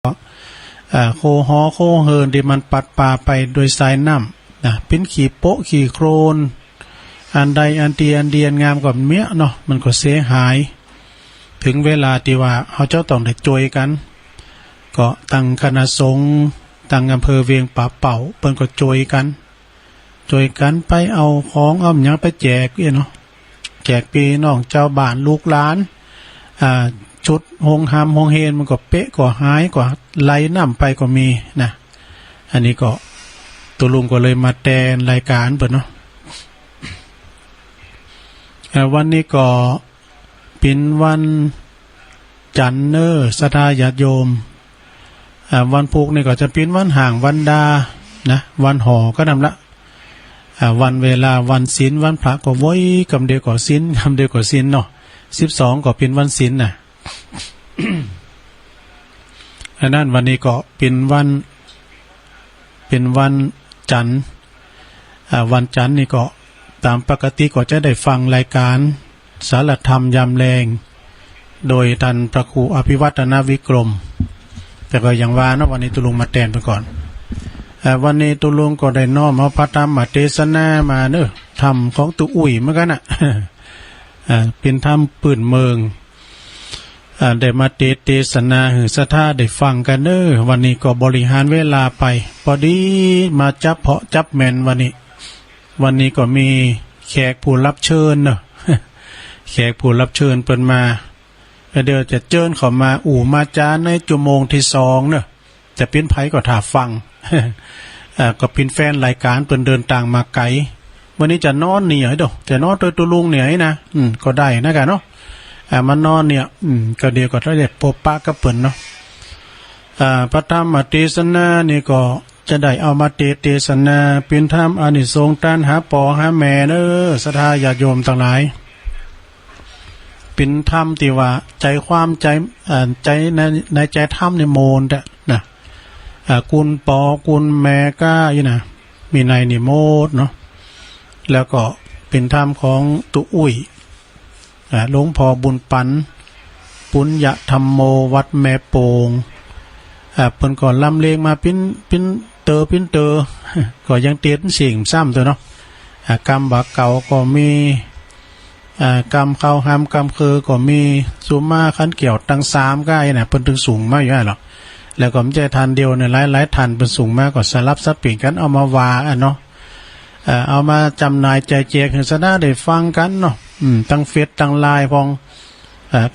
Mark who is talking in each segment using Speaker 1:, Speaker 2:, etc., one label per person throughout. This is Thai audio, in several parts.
Speaker 1: โคฮอโคเฮินที่มันปัดป่าไปโดยสายน้ำนะเป็นขี่โป๊ะขี่โครนอันใดอันเดียนงามกว่าเมียเนาะมันก็เสียหายถึงเวลาที่ว่าเขาเจ้าต้องได้จวยกันก็ตั้งคณะสงฆ์ตั้งอำเภอเวียงป่าเป่าเปิ้นก็จวยกันไปเอาของเอาหยังไปแจกเนาะแจกพี่น้องเจ้าบ้านลูกหลานชุดหงหามหงเฮนมันก็เป๊ะก็หายก็ไหลน้ำไปก็มีนะอันนี้ก็ตัวลุงก็เลยมาแทนรายการเปิดเนาะวันนี้ก็เป็นวันจันทร์เนอศรัทธาญาติโยมวันพุธนี่ก็จะเป็นวันห่างวันดานะวันห่อก็นำละวันเวลาวันศีลวันพระก็ไว้กำเดียวก็ศีลกำเดียวก็ศีลเนาะ12ก็เป็นวันศีลน่ะ อันนั้นวันนี้ก็เป็นวันจันทร์วันจันทร์นี่ก็ตามปกติก็จะได้ฟังรายการสารธรรมยามแรงโดยท่านพระครูอภิวัฒนวิกรมแต่ก็อย่างว่านะวันนี้ตุลุงมาแทนไปก่อนวันนี้ตุลุงก็ได้น้อมเอาพระธรรมมาเทศนามาเนอะธรรมของตุอุ่ยเหมือนกันน่ะ เป็นธรรมปืนเมืองได้มาเทศนาหือศรัทธาได้ฟังกันเนอะวันนี้ก็บริหารเวลาไปพอดีมาจับเพาะจับแมนวันนี้ก็มีแขกผู้รับเชิญเนอะ แขกผู้รับเชิญเปิดมาเดี๋ยวจะเชิญเขามามาจาในชั่วโมงที่2เนอะแต่เป็นไผก็ถ่าฟัง ก็เป็นแฟนรายการเปิดเดินต่างมาไกลวันนี้จะนอนเหนียวดอกแต่นอนตัวลุงเหนียวนะก็ได้นะกันเนาะมันนอนเนี่ยก็เดียวก็ได้พบปะกับเปิ่นเนาะพระธรรมเทศนานี่ก็จะได้เอามาเทศนาเป็นธรรมอานิสงส์ต้านหาปอหาแม่เด้อศรัทธาญาติโยมทั้งหลายเป็นธรรมที่ว่าใจความใจในใจธรรมในโมนแต่นะกุลปอกุลแม่ก้าอยู่นะมีในนิโมดเนาะแล้วก็เป็นธรรมของตุอุ่ยหลวงพ่อบุญปันปุญญธรรมโมวัดแม่โป่งเพิ่นก่อนลำเลงมาปิ้นเตอก็ยังเตียนสิ่งซ้ำตัวเนาะกรรมบักเก่าก็มีกรรมเข้าหามกรรมคือก็มีสุมาขันเกี่ยวตั้ง3ก้ายน่ะเพิ่นถึงสูงมากอยู่หรอกแล้วก็ไม่ใช่ทันเดียวเนี่ยหลายทันเป็นสูงมากก็สลับสับเปลี่ยนกันเอามาวาเนาะเอามาจำหน่ายใจแจกให้สนาได้ฟังกันเนาะตั้งเฟซตั้งไลน์พอง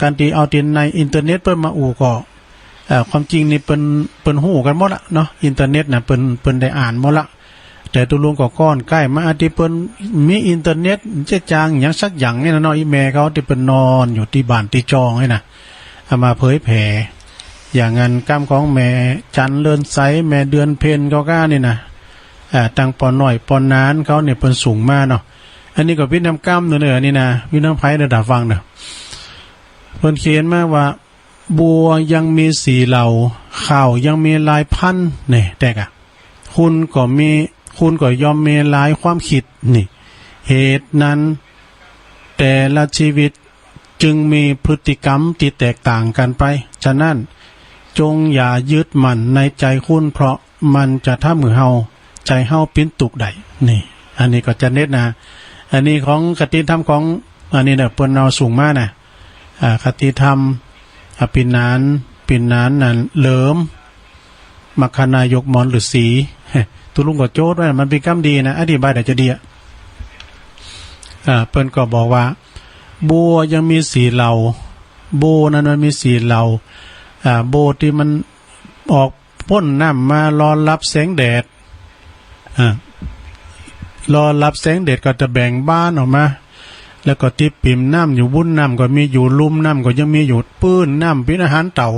Speaker 1: การที่เอาตินในอินเทอร์เน็ตเปิ้นมาก็ความจริงนี่เปิ้นฮู้กันหมดละเนาะอินเทอร์เน็ตน่ะเปิ้นได้อ่านหมดละแต่ตัวลุงก็ก้อนใกล้มาที่เปิ้นมีอินเทอร์เน็ตจะจางอย่างสักอย่างนี่นะเนาะอีแม่เขาที่เปิ้นนอนอยู่ที่บ้านที่จองให้น่ะเอามาเผยแผ่อย่างงั้นกรรมของแม่จันเลินไสแม่เดือนเพ็ญเขาก้านี่นะตั้งปอน้อยปอนานเขาเนี่ยเปิ้นสูงมากเนาะอันนี้ก็พินำกรรมเนอะนี่นะพินำไผ่ระดับฟังเนอะเพิ่นเขียนมาว่าบัวยังมีสีเหล่าข้าวยังมีลายพันเนี่ยแต่กะคุณก็ยอมมีหลายความคิดนี่เหตุนั้นแต่ละชีวิตจึงมีพฤติกรรมที่แตกต่างกันไปฉะนั้นจงอย่ายึดมั่นในใจคุณเพราะมันจะทำให้เฮาใจเฮาปิ้นตุกได้นี่อันนี้ก็จะเน็ตนะอันนี้ของคติธรรมของอันนี้เนี่ยเปิ้นเอาสูงมากนะคติธรรมปินานนั่นเหลิมมัคคณายกมอนหรือสีตุลุงก็โจทย์ว่ามันเป็นกรรมดีนะอธิบายแต่จะดีเปิ้นก็บอกว่าบัวยังมีสีเหล่าโบนั้นมันมีสีเหล่าโบที่มันออกพ่นน้ำมารอรับแสงแดดรอรับแสงแดดก็จะแบ่งบ้านออกมาแล้วก็ที่ปิ่มน้ำอยู่บุ้นน้ำก็มีอยู่ลุ่มน้ำก็ยังมีอยู่ปื้นน้ำเป็นอาหารเต่า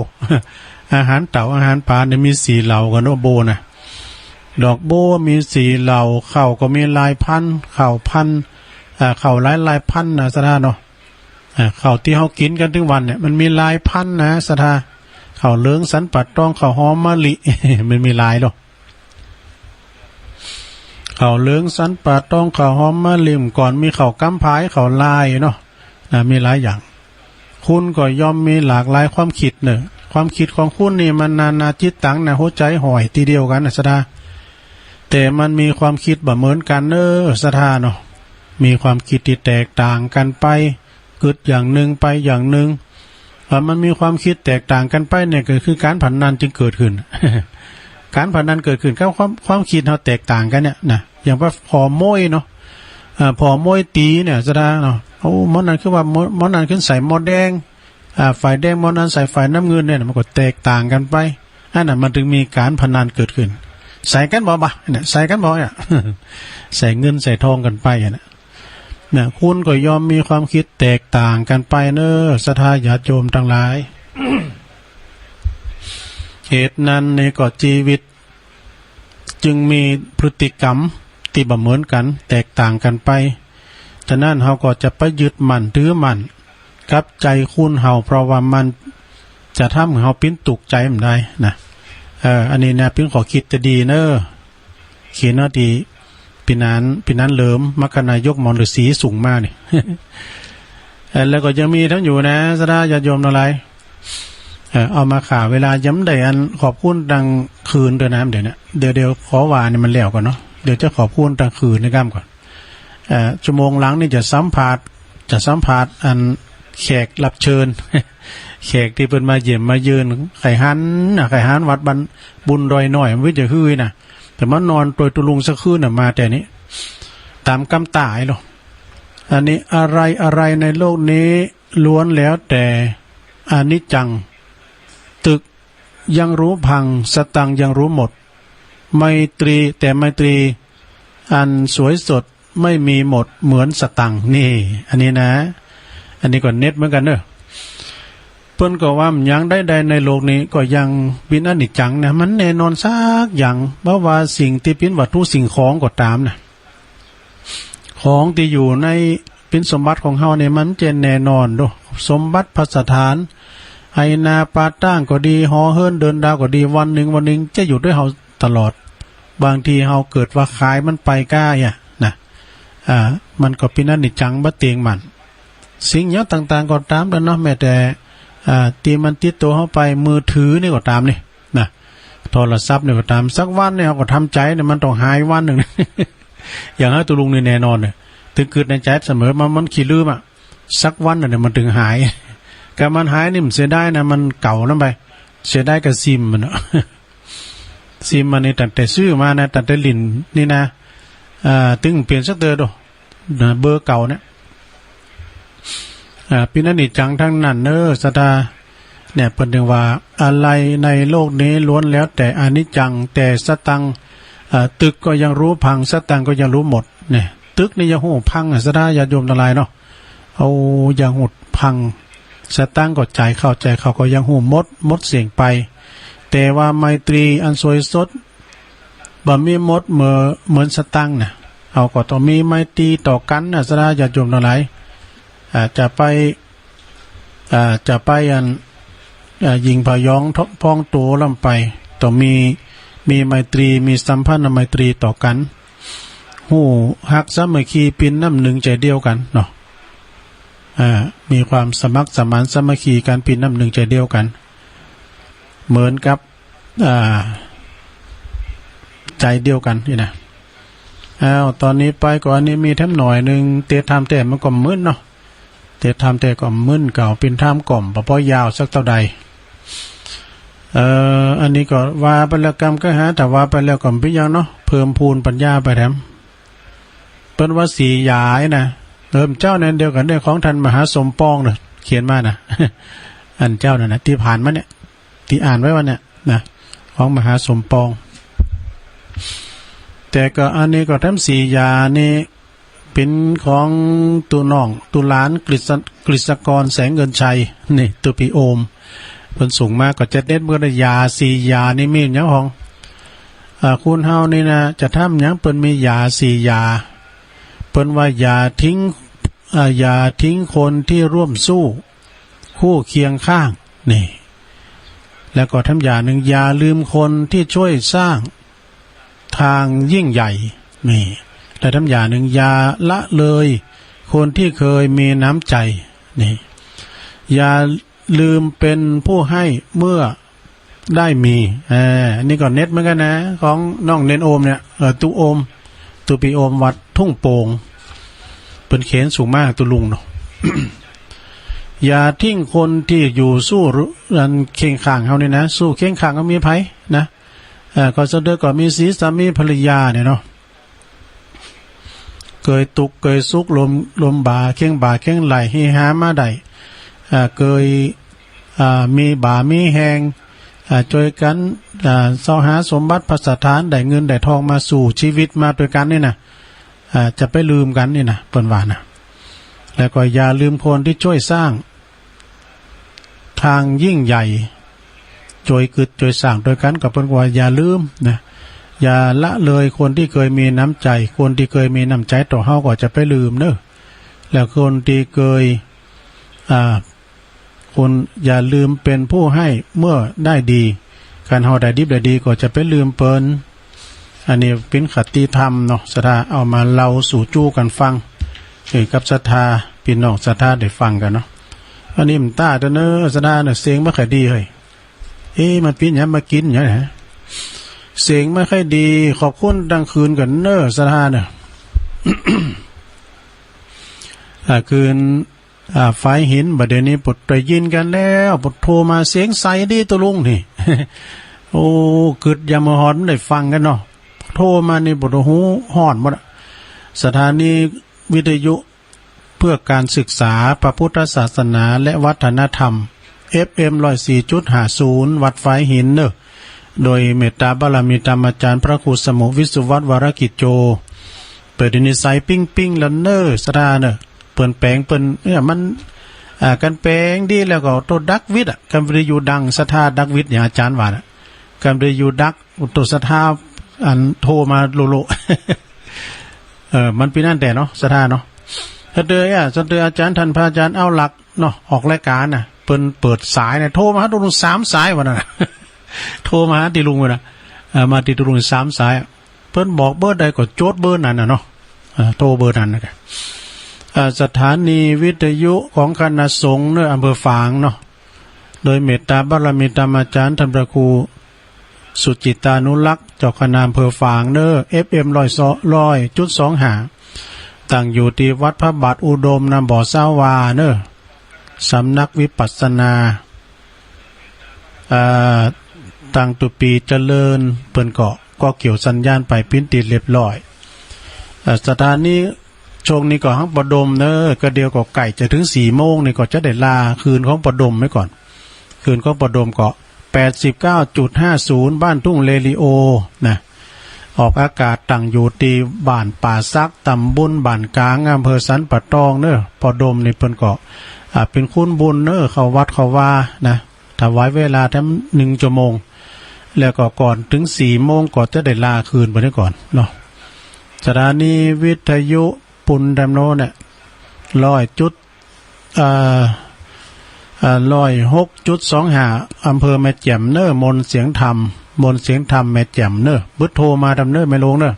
Speaker 1: อาหารเต่าอาหารปลาเนี่ยมีสีเหล่ากันโนโบนะดอกโบมีสีเหล่าข้าวก็มีลายพันธุ์ข้าวพันธุ์ข้าวลายพันธุ์นะสถานเนาะข้าวที่เขากินกันทุกวันเนี่ยมันมีลายพันธุ์นะสถานข้าวเหลืองสันปัดต้องข้าวหอมมะลิ มันมีลายหรอกข้าวเหลืองสันป่าต้องข้าวหอมมะลิมก่อนมีข้าวกำพายข้าวลายเนาะมีหลายอย่างคุณก็ย่อมมีหลากหลายความคิดเนอะ ความคิดของคุณนี่มันนานาจิตตังนะหัวใจห่อยทีเดียวกันนะสดาแต่มันมีความคิดบ่เหมือนกันสดาเนาะมีความคิดที่แตกต่างกันไปเกิดอย่างหนึ่งไปอย่างหนึ่งมันมีความคิดแตกต่างกันไปเนี่ยก็คือการผันนันจึงเกิดขึ้น การผันนันเกิดขึ้นก็ความคิดเราแตกต่างกันเนี่ยนะอย่างว่าพอโม้ยเนาะพอโม้ยตีเนี่ยสดาเนาะโอ้มอนั้นคือว่ามอนั้นขึ้นใส่มอแดงฝ่ายแดงมอนั้นใส่ฝ่ายน้ำเงินเนี่ยมันก็แตกต่างกันไปอันนั้นมันถึงมีการพนันเกิดขึ้นใส่กันบ่เนี่ยใส่กันบ่เนี่ย ใส่เงินใส่ทองกันไปเนี่ยคุณก็ยอมมีความคิดแตกต่างกันไปศรัทธาญาติโยมทั้งหลาย เหตุนั้นในก็ชีวิตจึงมีพฤติกรรมที่บ่เหมือนกันแตกต่างกันไปฉะนั้นเราก็จะไปยึดมั่นถือมั่นกับใจคุณเฮาเพราะว่ามันจะทำให้เฮาปิ้นตุกใจมันได้นะอันนี้นะปิ้นขอคิดจะดีเขียนว่าดีปีนั้นเหลิมมรรคนายกมรศรีสูงมากนี่ แล้วก็ยังมีทั้งอยู่นะสดาญาติโยมอะไรเอามาข่าวเวลาย้ำได้อันขอบคุณดังคืนด้วยนะเดี๋ยวขอวานี่มันแล้วก่อนเนาะเดี๋ยวจะขอบคุณดังคืนนะครับก่อนชั่วโมงหลังนี่จะสัมภาษณ์อันแขกรับเชิญ แขกที่เป็นมาเยี่ยมมาเยือนไข่ฮันวัดบุญดอยน้อยมันวิจะฮื้อนะแต่มันนอนตัวตุลุงสักคืนมาแต่นี้ตามกำตายหรออันนี้อะไรในโลกนี้ล้วนแล้วแต่อนิจจังตึกยังรู้พังสตังยังรู้หมดไมตรีแต่ไมตรีอันสวยสดไม่มีหมดเหมือนสตังนี่อันนี้นะอันนี้ก็เน็ตเหมือนกันเนอะเพิ่นก็ว่าอย่างใดๆในโลกนี้ก็ยังเป็นอนิจจังนะมันแน่นอนสักอย่างเพราะว่าสิ่งที่เป็นวัตถุสิ่งของก็ตามนะของที่อยู่ในเป็นสมบัติของเฮาเนี่ยมันจะแน่นอนด้วยสมบัติพัสถานไอนาปาตั้งก็ดีหอเฮิรนเดินดาวก็ดีวันหนึ่งจะอยู่ด้วยเฮาตลอดบางทีเฮาเกิดว่าขายมันไปก้านะมันก็เป็นอนิจจังบ่เตียงมันสิ่งอย่างต่างๆก็ตามแล้วเนาะแม้แต่ตีมันติดตัวเข้าไปมือถือนี่ก็ตามนี่นะโทรศัพท์นี่ก็ตามสักวันเนี่ยก็ทำใจเนี่ยมันต้องหายวันหนึ่ง อย่างให้ตัวลุงนี่แน่นอนเนี่ยถึงเกิดในใจเสมอมันขี้ลืมสักวันเนี่ยมันถึงหายการมันหายนี่มันเสียได้นะมันเก่านั่นไปเสียได้กับซิมมัน ซิมมันนี่แต่ซื้อมานะแต่ลินนี่นะตึงเปลี่ยนสักเตอร์ดูเบอร์เก่าเนี่ยเป็นอนิจจังทั้งนั้นศรัทธาเนี่ยเป็นถึงว่าอะไรในโลกนี้ล้วนแล้วแต่อนิจจังแต่สตังตึกก็ยังรู้พังสตังก็ยังรู้หมดเนี่ยตึกนี่ยังหูพังศรัทธาญาติโยมทั้งหลายเนาะเอายังหูพังสตังก็ใจเข้าก็ยังหูมดเสียงไปแต่ว่าไมตรีอันสวยสดบ่มีมดเหมือนสตังเนี่ยเอาก็ต้องมีไมตรีต่อกันศรัทธาญาติโยมทั้งหลายจะไปอันยิงพยองพองตัวลำไปต้องมีไมตรีมีสัมพันธ์ไมตรีต่อกันหูฮักสามัคคีเป็นน้ำหนึ่งใจเดียวกันเนาะมีความสมัครสมานสามัคคีกันเป็นน้ำหนึ่งใจเดียวกันเหมือนกับใจเดียวกันนี่นะตอนนี้ไปก่อนนี้มีแถมหน่อยหนึ่งเตะทำแต่มันก็มึนเนาะแต่ทำแต่ก็มึนเก่าเป็นท่ามก่อมปะป้อยาวสักเท่าใดอันนี้ก็ว่าไปแล้วกรรมก็หาแต่ว่าไปแล้วก็พิยังเนาะเพิ่มพูนปัญญาไปแถมเป็นว่าสียายนะเจ้านั้นเดียวกันด้วยของท่านมหาสมปองเนาะเขียนมานะ อันเจ้านั่นนะที่ผ่านมาเนี่ยที่อ่านไว้วันเนี่ยนะของมหาสมปองแต่ก็อันนี้ก็ทั้งสียานี่เป็นของตัวน้องตุลานกฤษกรแสงเงินชัยนี่ตัวปีโอมเป็นสูงมากก็จะเด็ดเมื่อยาสียานี่มีอย่างของคุณเฮานี่นะจะทำอย่างเปิ้นมียาสียาเปิ้นว่าอย่าทิ้งคนที่ร่วมสู้คู่เคียงข้างนี่แล้วก็ทำยาหนึ่งอย่าลืมคนที่ช่วยสร้างทางยิ่งใหญ่นี่และทำอย่างหนึ่งอย่าละเลยคนที่เคยมีน้ำใจนี่ ลืมเป็นผู้ให้เมื่อได้มีอันนี้ก็เน็ตเหมือนกันนะของน้องเนนโอมเนี่ยตุโอมตุปีโอมวัดทุ่งโป่งเป็นเขนสูงมากตุลุงเนาะ อย่าทิ้งคนที่อยู่สู้รันเคียงข้างเขาเนี่ยนะสู้เคียงข้างก็มีไผนะก็จะเดือก็มีสีสามีภรรยาเนี่ยเนาะเคยตุกเคยซุกลมบ่าเคียงบ่าเคียงไหลให้หามาได้เคยมีบ่ามีแหงช่วยกันเสาหาสมบัติพัสถานได้เงินได้ทองมาสู่ชีวิตมาด้วยกันนี่นะจะไปลืมกันนี่นะเปิ้นว่านะแล้วก็อย่าลืมคนที่ช่วยสร้างทางยิ่งใหญ่ช่วยกึดช่วยสร้างโดยกันกับเปิ้นว่าอย่าลืมนะอย่าละเลยคนที่เคยมีน้ำใจคนที่เคยมีน้ำใจต่อเฮาก็จะไปลืมเนอะแล้วคนที่เคยคนอย่าลืมเป็นผู้ให้เมื่อได้ดีการเฮาได้ดิบได้ดีก็จะไปลืมเปิ้นอันนี้เป็นคติธรรมเนาะศรัทธาเอามาเล่าสู่จู้กันฟังกับศรัทธาพี่น้องศรัทธาได้ฟังกันเนาะอันนี้มันตาเด้อเนอะศรัทธาเนี่ยเสียงบ่ค่อยดีเฮ้ยมันเป็นหยังมากินหยังฮะเสียงไม่ค่อยดีขอบคุณดังคืนกันเนอะศรัทธาเนี่ย คืนไฟหินบัดเดี๋ยวนี้ปดได้ยินกันแล้วปดโทรมาเสียงใสดีตัวลุงนี่ โอ้กึดยามหอนได้ฟังกันเนาะโทรมานี่ปดหูหอนหมดสถานีวิทยุเพื่อการศึกษาพระพุทธศาสนาและวัฒนธรรม FM 104.50 วัดไฟหินเนอะโดยเมตตาบารมีธรรมอาจารย์พระครูสมุวิสุวัฒน์วรกิจโจเปิดนิสัยปิ้งแล้วเนอะสถาเนอะเปิ้นแปลงเปิ้นมันกันแปลงดีแล้วก็ตัวดักวิทย์กันวิทยุดังสถาดักวิทย์อย่างอาจารย์ว่ากันวิทยุดักตัวสถาอันโทรมาโลโล มันเป็นนั่นแต่เนาะสถาเนาะถ้าเดยสเดยอาจารย์ท่านพระอาจารย์เอาหลักเนาะออกรายการน่ะเปิ้นเปิดสายเนี่ยโทรมาหาตุลุง3สายว่านั่นน่ะ โทรมาหาติลุงว่าน่ะมาติลุง3สายเปิ้นบอกเบอร์ใดก็โจทย์เบอร์นั้นน่ะเนาะโทรเบอร์นั้นนะสถานีวิทยุของคณะสงฆ์ในอำเภอฝางเนาะโดยเมตตาบารมีธรรมอาจารย์ท่านพระครูสุจิตานุรักษ์เจ้าคณะอำเภอฝางเนอ FM 100.25ตั้งอยู่ที่วัดพระบาทอุดมนำบ่อสาวาเนอสำนักวิปัสสนาตั้งตุปีเจริญเปิ้นก็เกี่ยวสัญญาณไปพิ้นติดเรียบร้อยสถานีช่วงนี้ก็ฮักประดมเนอะก็เดียวก็ไก่จะถึง4 โมงนี่ก็จะได้ลาคืนของประดมไว้ก่อนคืนของประดมก็ 89.50 บ้านทุ่งเลลิโอนะออกอากาศตั้งอยู่ที่บ้านป่าซักตำบลบ้านกลางอำเภอสันป่าตองเนอะประดมนี่เพิ่นก็เป็นคุณบุญเนอะเข้าวัดเข้าว่านะถวายเวลาทั้ง1 ชั่วโมงแล้วก็ก่อนถึง4 โมงก็จะได้ลาคืนไปได้ก่อนเนาะสถานีวิทยุปุณดำโนเนี่ย106.25 อำเภอแม่แจ่มเนอมนเสียงธรรมแม่แจ่มเนอบึดโทรมาดำเนอไม่ลงเนอ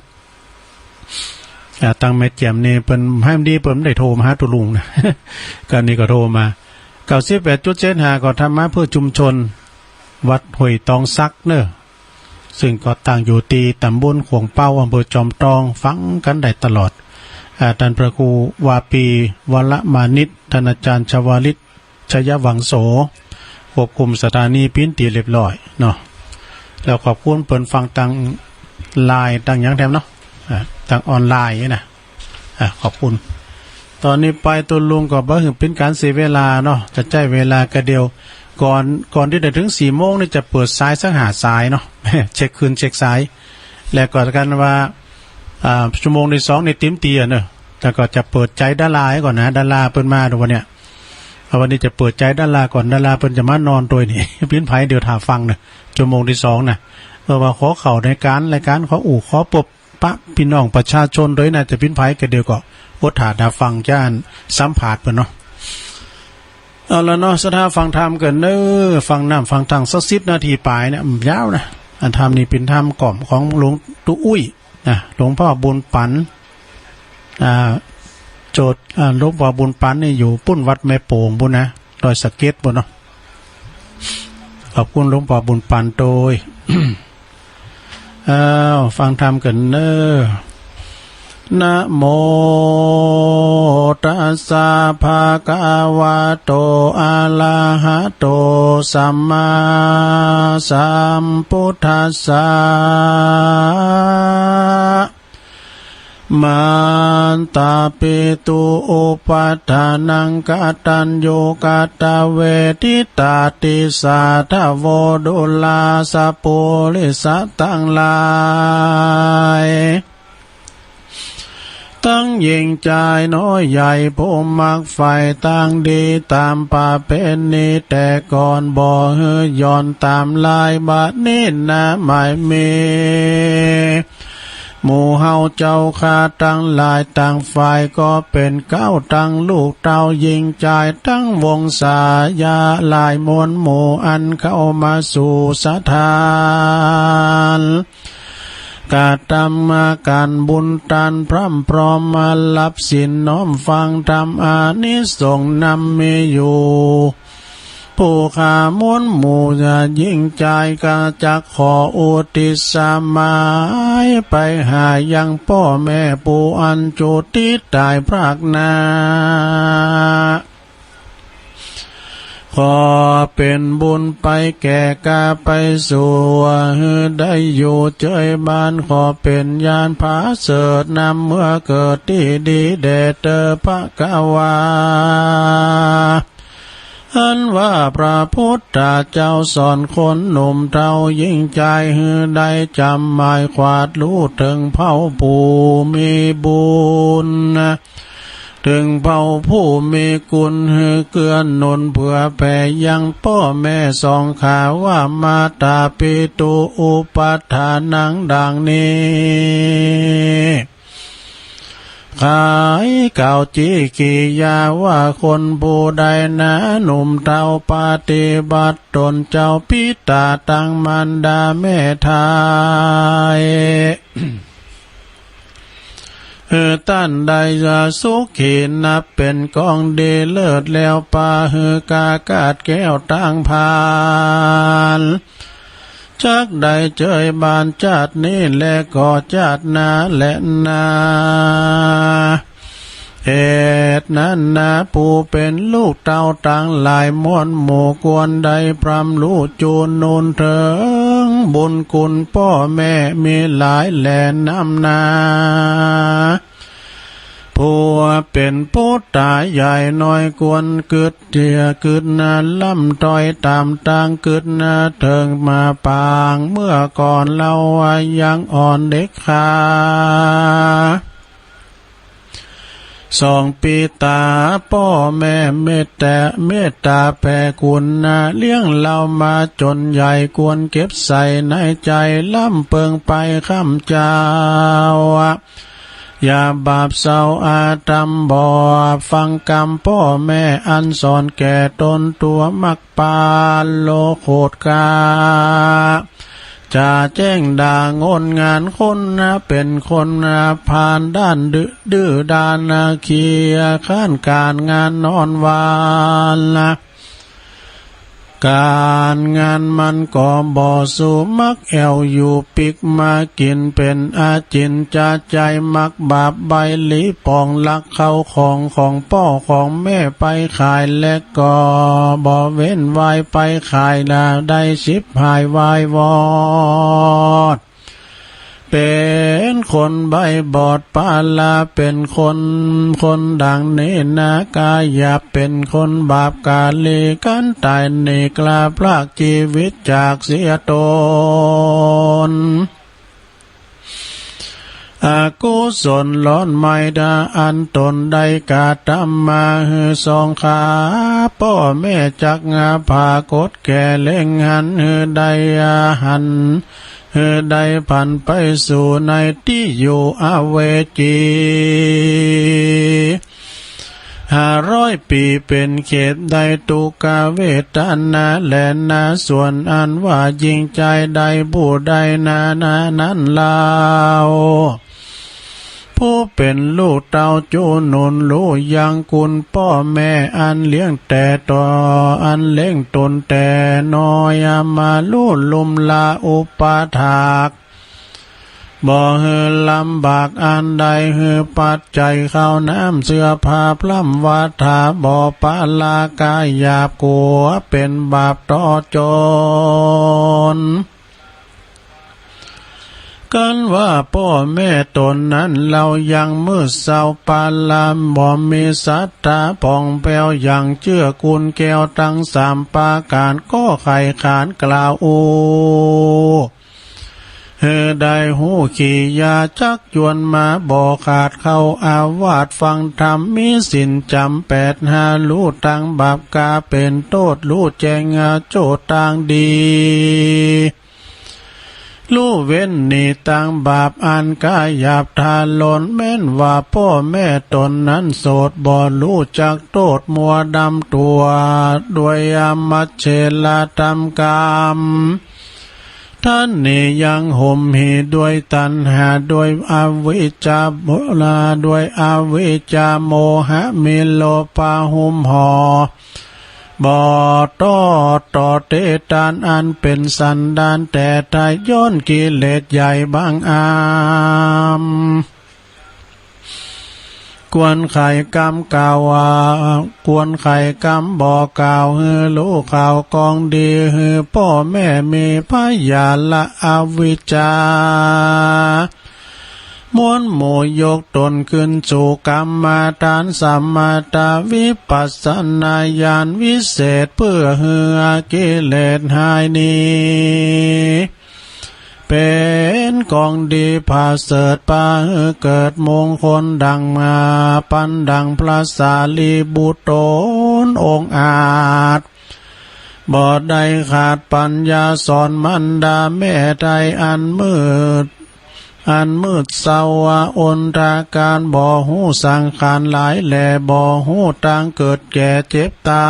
Speaker 1: ตั้งแม่แจ่มนี่เปิ้นให้ดีเปิ้นได้โทรมาหาตุลุงนะ การนี้ก็โทรมา 98.75 ก็ธรรมะเพื่อชุมชนวัดห้วยตองซักเนอซึ่งก็ตั้งอยู่ที่ตำบลขวงเป้าอำเภอจอมทองฟังกันได้ตลอดท่านพระครูวาปีวรมานิตท่านอาจารย์ชวลิตชยวังโสควบคุมสถานีพิ้นตีเรียบร้อยเนาะแล้วขอบคุณเปิดฟังทางไลน์ทางอย่างแถมเนาะทางออนไลน์นะขอบคุณตอนนี้ไปตัวลุงก็บ่ถึงเป็นการเสียเวลาเนาะจะใช้เวลากระเดียวก่อนที่จะถึง4 โมงนี่จะเปิดสายสักหาสายเนาะ เช็คคืนเช็คสายแล้วก็กันว่าชั่วโมงที่2ในติ้มเตียเนอะแต่ก็จะเปิดใจดาราให้ก่อนนะดาราเปิ้นมาดูวันเนี้ยวันนี้จะเปิดใจดาราก่อนดาราเปิ้นจะมานอนตัวนี่ พิ้นไผเดี๋ยวถาฟังเนอะชั่วโมงที่2น่ะเพื่อว่าขอเข้าในการรายการขอขอปบปะพี่น้องประชาชนโดยน่าจะพิ้นไผก็เดี๋ยวก็อดถาดาฟังจ้านสัมภาษณ์เปิ้นเนาะเอาละเนาะสถาฟังธรรมกันเด้อฟังน้ำฟังทางสัก10 นาทีปลายเนี่ยยาวนะอันธรรมนี่เป็นธรรมกล่อมของหลวงตู่อุ้ยหลวงพ่อบุญปันโจทย์หลวงพ่อบุญปันนี่อยู่ปุ้นวัดแม่โป่งบุญนะดอยสะเก็ดบุญเนาะ ขอบคุณหลวงพ่อบุญปันโดย ฟังธรรมกันเนอนะโมตัสสะภะคะวะโตอะระหะโตสัมมาสัมพุทธัสสะมันตาปิตุอุปัฏฐานังกตัญญูกตเวทิตาติสาทโวดุลาสปุริสตังลายตั้งยิ่งใจน้อยใหญ่ผู้มักไฟตั้งดีตามป่าเป็นนี้แต่ก่อนบ่เฮืย้อนตามลายบาดนี้นะไม่มีหมู่เฮาเจ้าข้าตั้งหลายตั้งฝ่ายก็เป็นเก้าตั้งลูกเต้ายิงใจตั้งวงศายาลายมวลหมู่อันเข้ามาสู่สถานกาตามมาการบุญตานพร่ำพร้อมมารับสินน้อมฟังธรรมอานิสงส์นำมีอยู่ผู้ขามวลหมู่จะยิ่งใจกาจักขออุทิศสมายไปหายังพ่อแม่ปู่อันจุติตายพรากนาขอเป็นบุญไปแก่กาไปสู่ได้อยู่เจยบ้านขอเป็นญาณผาเสดนำเมื่อเกิดที่ดีเดชเตอพระกวาอันว่าพระพุทธเจ้าสอนคนหนุ่มเท่ายิ่งใจได้จำหมายขวาดรู้ถึงเผ่าผู้มีบุญถึงเผ่าผู้มีกุลเกื้อหนุนเพื่อแผ่ยังพ่อแม่สองขาว่ามาตาปิตุอุปัฏฐานังดังนี้ขายเก่าจีกิยาว่าคนผู้ใดนะหนุ่มเท่าปฏิบัติตนเจ้าพิตาตังมันดาแม่ทายท่านใดจะสุขีนับเป็นกองดีเลิศแล้วปากากาดแก้วตั้งพานจักได้เจยบานจัดนี้และก็จัดนาและนาเหตุนั้นนะผู้เป็นลูกเต้าต่างหลายม้วนหมู่กวนใดพรำรู้จูนนูนเถิงบุญคุณพ่อแม่มีหลายแหล่นำนาผู้เป็นผู้ตายใหญ่น้อยกวนกึดเดียกึดนาล่ำต้อยตามต่างกึดนาเถิงมาปางเมื่อก่อนเรายังอ่อนเด็กขา2 ปีตาพ่อแม่เมตตาแผ่คุณนาเลี้ยงเรามาจนใหญ่กวนเก็บใส่ในใจล่ำเปิงไปข้ามเจ้าอย่าบาปเศร้าอาธรรมบ่ฟังกรรมพ่อแม่อันสอนแก่ตนตัวมักปาโลโคตกาจะแจ้งด่างนงานคนนะเป็นคนนะผ่านด้านดื้อดานนะเคียข้านการงานนอนวานนะการงานมันก็บ่สู่มักแอวอยู่ปิกมากินเป็นอาจินจะใจมักบาปใบหลีปองลักเข้าของพ่อของแม่ไปขายและก็บ่เว้นไว้ไปขายนาได้ชิบหายวายวอดเป็นคนใบบอดปาลาเป็นคนดังนี้นะกายอย่าเป็นคนบาปกาลีกันตายในกลาพลากชีวิตจากเสียตนอากุศลล้อนไม่ดาอันตนได้กาทำมาสองขาพ่อแม่จักงาผากดแก่เล่งหันได้หันได้ผ่านไปสู่ในที่อยู่อเวจี500 ปีเป็นเขตใดตุกาเวทนาและนาส่วนอันว่ายิ่งใจใดผู้ใดนานั้นลาว ผู้เป็นลูกเต้าจูหนุนลูกยังคุณพ่อแม่อันเลี้ยงแต่ต่ออันเลี้ยงตนแต่น้อยมาลู่ลุมลาอุปาถากบ่เฮือลำบากอันใดเฮือปัจจัยข้าวน้ำเสื้อผ้าพล่ำวัฏาบ่ปาลากายหยาบกลัวเป็นบาปต่อจนกันว่าพ่อแม่ตนนั้นเรายังมืดเศร้าปาลามบ่มีศรัทธาผ่องแผ้วอย่างเชื่อคุณแก้วทั้งสามปาการก็ไขขานกล่าวได้หูขี่ยาจักจวนมาบ่ขาดเข้าอาวาสฟังธรรมมีสินจำ8-5รู้ตังบาปกาเป็นโทษรู้แจงโจทย์ต่างดีรู้เว้นนี่ต่างบาปอันกายหยาบทาลนแม้นว่าพ่อแม่ตนนั้นโสดบ่รู้จักโทษมัวดำตัวด้วยอมัจเฉลธรรมกรรมท่านนี่ยังห่มหีด้วยตัณหาด้วยอวิชชาโมลาด้วยอวิชชาโมหะมิโลปาหุมห่อบ่ต่อเตตานอันเป็นสันดานแต่ทายย้อนกิเลสใหญ่บางอามกวนไข่กำกาวากวนไข่กำบ่อกาวฮือลูกข่าวกองดีฮือพ่อแม่มีพยาละอวิชชามวนหมู่ยกตนขึ้นสู่กรรมาฐานสัมมาตาวิปัสสนาญาณวิเศษเพื่อเหือกิเลสหายนี้เป็นกองดีพาเสดปาเกิดมงคลดังมาปันดังพระสารีบุตรตนองค์อาจบ่ได้ขาดปัญญาสอนมันดาแม่ใจอันมืดเศร้าอนตาการบ่หูสังขารหลายแหล่บ่หูต่างเกิดแก่เจ็บตา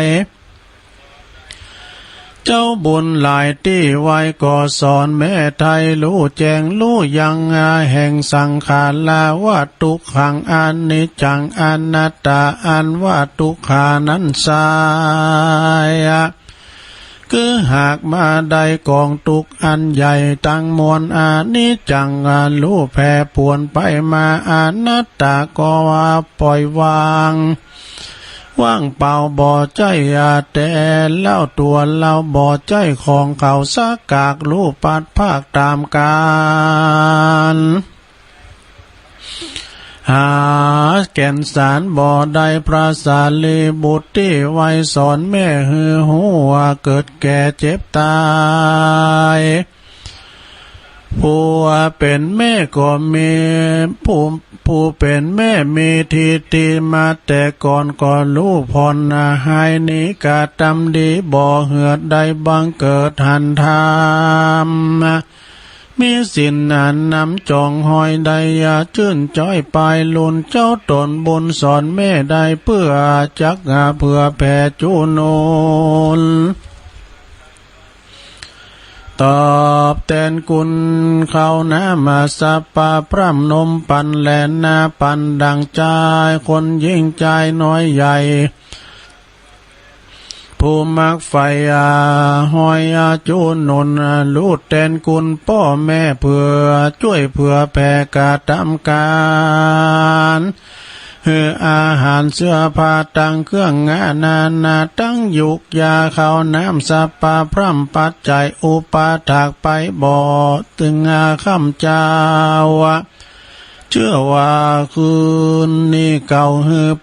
Speaker 1: ยเจ้าบุญหลายที่ไว้ก่อสอนแม่ไทยรู้แจ้งรู้ยังแห่งสังขารลาว่าทุกขังอนิจจังอนัตตาอันว่าทุกขานั้นสายคือหากมาได้กองทุกอันใหญ่ตั้งมวลอานิจจังรู้แผ่ปวนไปมาอนัตตาก็ว่าปล่อยวางว่างเปล่าบ่ใจแต่เล่าตัวเราบ่ใจของเขาสักกากรู้ปัดภาคตามกาลหาแก่นสารบ่ได้พระสารีบุตรที่ไว้สอนแม่หือหัวเกิดแก่เจ็บตายผู้เป็นแม่ก็มีผู้เป็นแม่มีทิฏฐิมาแต่ก่อนก็รู้พรหายนี้กะทำดีบ่เหือดได้บังเกิดหันธรรมมีสินอันนำจองหอยได้ชื่นจ้อยปลายลุนเจ้าตนบุญสอนแม่ได้เพื่อจักเพื่อแผ่จุนนตอบแทนคุณเขานะมาสัปปะพร่ำนมปันแลนนาปันดังใจคนยิ่งใจน้อยใหญ่ผู้มักไฟหอยจุนนรู้แทนคุณพ่อแม่เพื่อช่วยเพื่อแผ่กาทำการอาหารเสื้อผ้าตั้งเครื่องงานนาตั้งยุกยาข้าวน้ำสัปปะพร่ำปัจจัยอุปาถากไปบ่ตึงคำเจ้าเชื่อว่าคืนนี้เก่า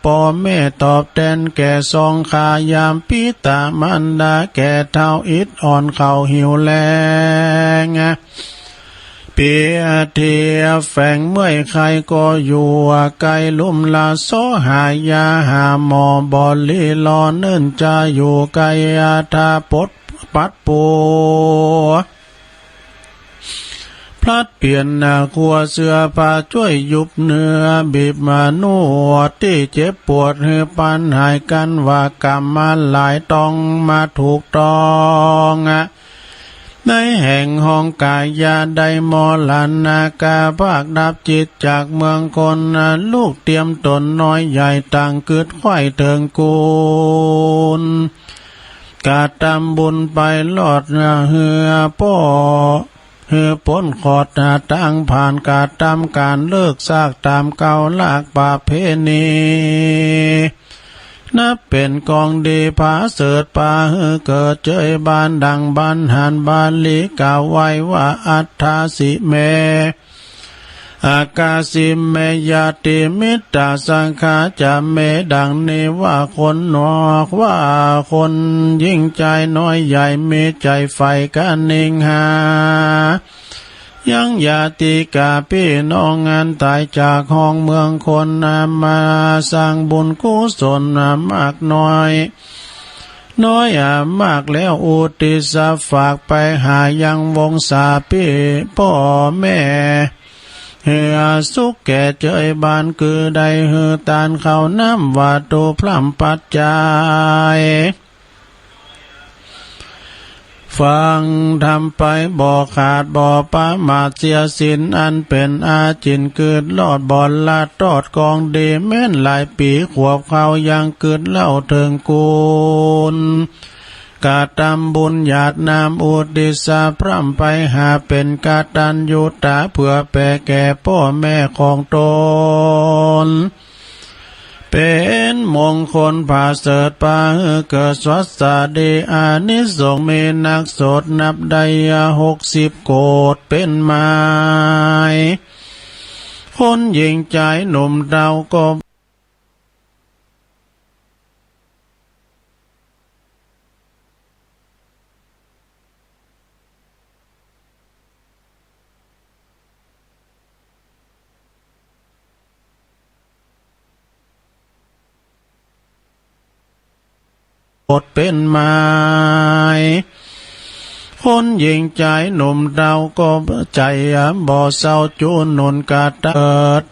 Speaker 1: พ่อแม่ตอบแทนแก่สองขายามปิตามันดาแก่เท่าอิดอ่อนเขาหิวแลงเปียเทียแฝงเมื่อยใครก็อยู่ไกลลุ่มลาโซหายาหาหมอบอลีลอเนิ่นจะอยู่ไกลทาปดปัดปัวพลัดเปลี่ยนขัวเสื้อผ้าช่วยยุบเนื้อบีบมานวดที่เจ็บปวดปันหายกันว่ากรรมมาหลายต้องมาถูกต้อง ในแห่งห้องกายาได้มอลานากาภาคดับจิตจากเมืองคนลูกเตรียมตนน้อยใหญ่ต่างเกิดไข่เถิงกูลกาตามบุญไปลอดเหือป้อเหือพ้นขอดตั้งผ่านกาตามการเลิกซากตามเก่าลากป่าเพณีนับเป็นกองดีผาเสดป่าเกิดเจยบานดังบันหันบาลีกล่าวไว้ว่าอัฏฐาสิเมอากาสิเมยาติมิตาสังขาจะเมดังนี้ว่าคนนอกว่าคนยิ่งใจน้อยใหญ่มีใจใฝ่กันนิ่งหายังญาติกาพี่น้องงานตายจากห้องเมืองคนมาสร้างบุญกุศลมากน้อยมากแล้วอุทิศฝากไปหายังวงศาพี่พ่อแม่เฮือสุขแก่เจยบานคือได้เฮือตานเขาน้ำว่าตูพร่ำปัจจัยฟังทำไปบ่ขาดบ่ประมาทเสียสินอันเป็นอาจินเกิดลอดบ่อนลาตอดกองดีแม่นหลายปีขวบเขายังเกิดเล่าเถิงกูลกาตำบุญญาตินามอุติสาพร่ำไปหาเป็นกาตัญญูตาเพื่อแผ่แก่พ่อแม่ของตนเป็นมงคลผ่าเสดปาเกิดสวัสดีอานิสงส์มีนักโสดนับได้60 โกฏเป็นไม้คนหญิงใจหนุ่มเราก็เป็นไม้คนหญิงใจหนุ่มเราก็ใจบ่เศร้าจูนนกาเติด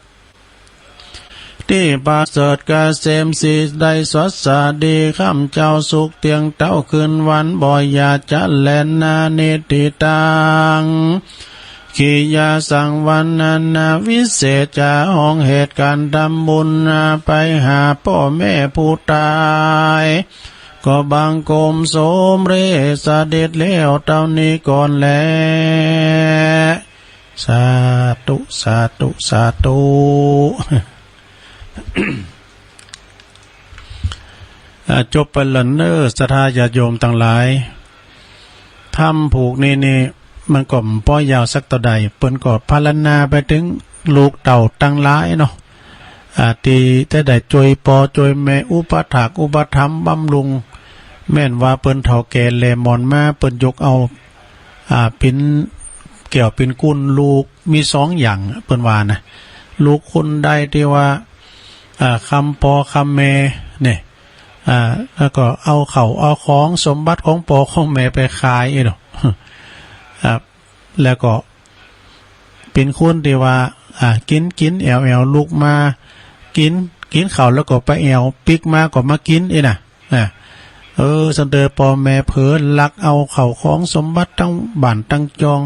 Speaker 1: ที่บาเสดกาเสมสีได้สวัสดีข้ามเจ้าสุขเตียงเต้าคืนวันบ่อยาจะแลนนาเนติตังขียาสังวันนาวิเศษจะห้องเหตุการณ์ทำบุญไปหาพ่อแม่ผู้ตายก็บังกรมสมเรสเด็จแล้วเท่านี้ก่อนแลสาธุสาธุสาธุ จบไปแล้วเนอศรัทธาญาติโยมทั้งหลายทำผูกนี่มันก็ป้อยาวสักต่อใดเปิ้นก็พารณาไปถึงลูกเต่าตั้งหลายเนาะตีแต่ได้จอยปอจอยแม่อุปถากอุปถัมภ์บำรุงแม่นว่าเปิ้นเฒ่าแก่แลมอนมาเปิ้นยกเอาปินเกี่ยวปินกุลลูกมี2อย่างเปิ้นว่านะลูกคนใดที่ว่าคำปอคำแม่เนี่ยแล้วก็เอาเข้าเอาของสมบัติของปอของแม่ไปขายอีเนาะแล้วก็เป็นคนที่ว่ากินแอวลูกมากินข้าวแล้วก็ไปแอวปิกมาก็มากินน่ะสันเดอปอแม่เผลอลักเอาเข้าของสมบัติตั้งบ้านตั้งจอง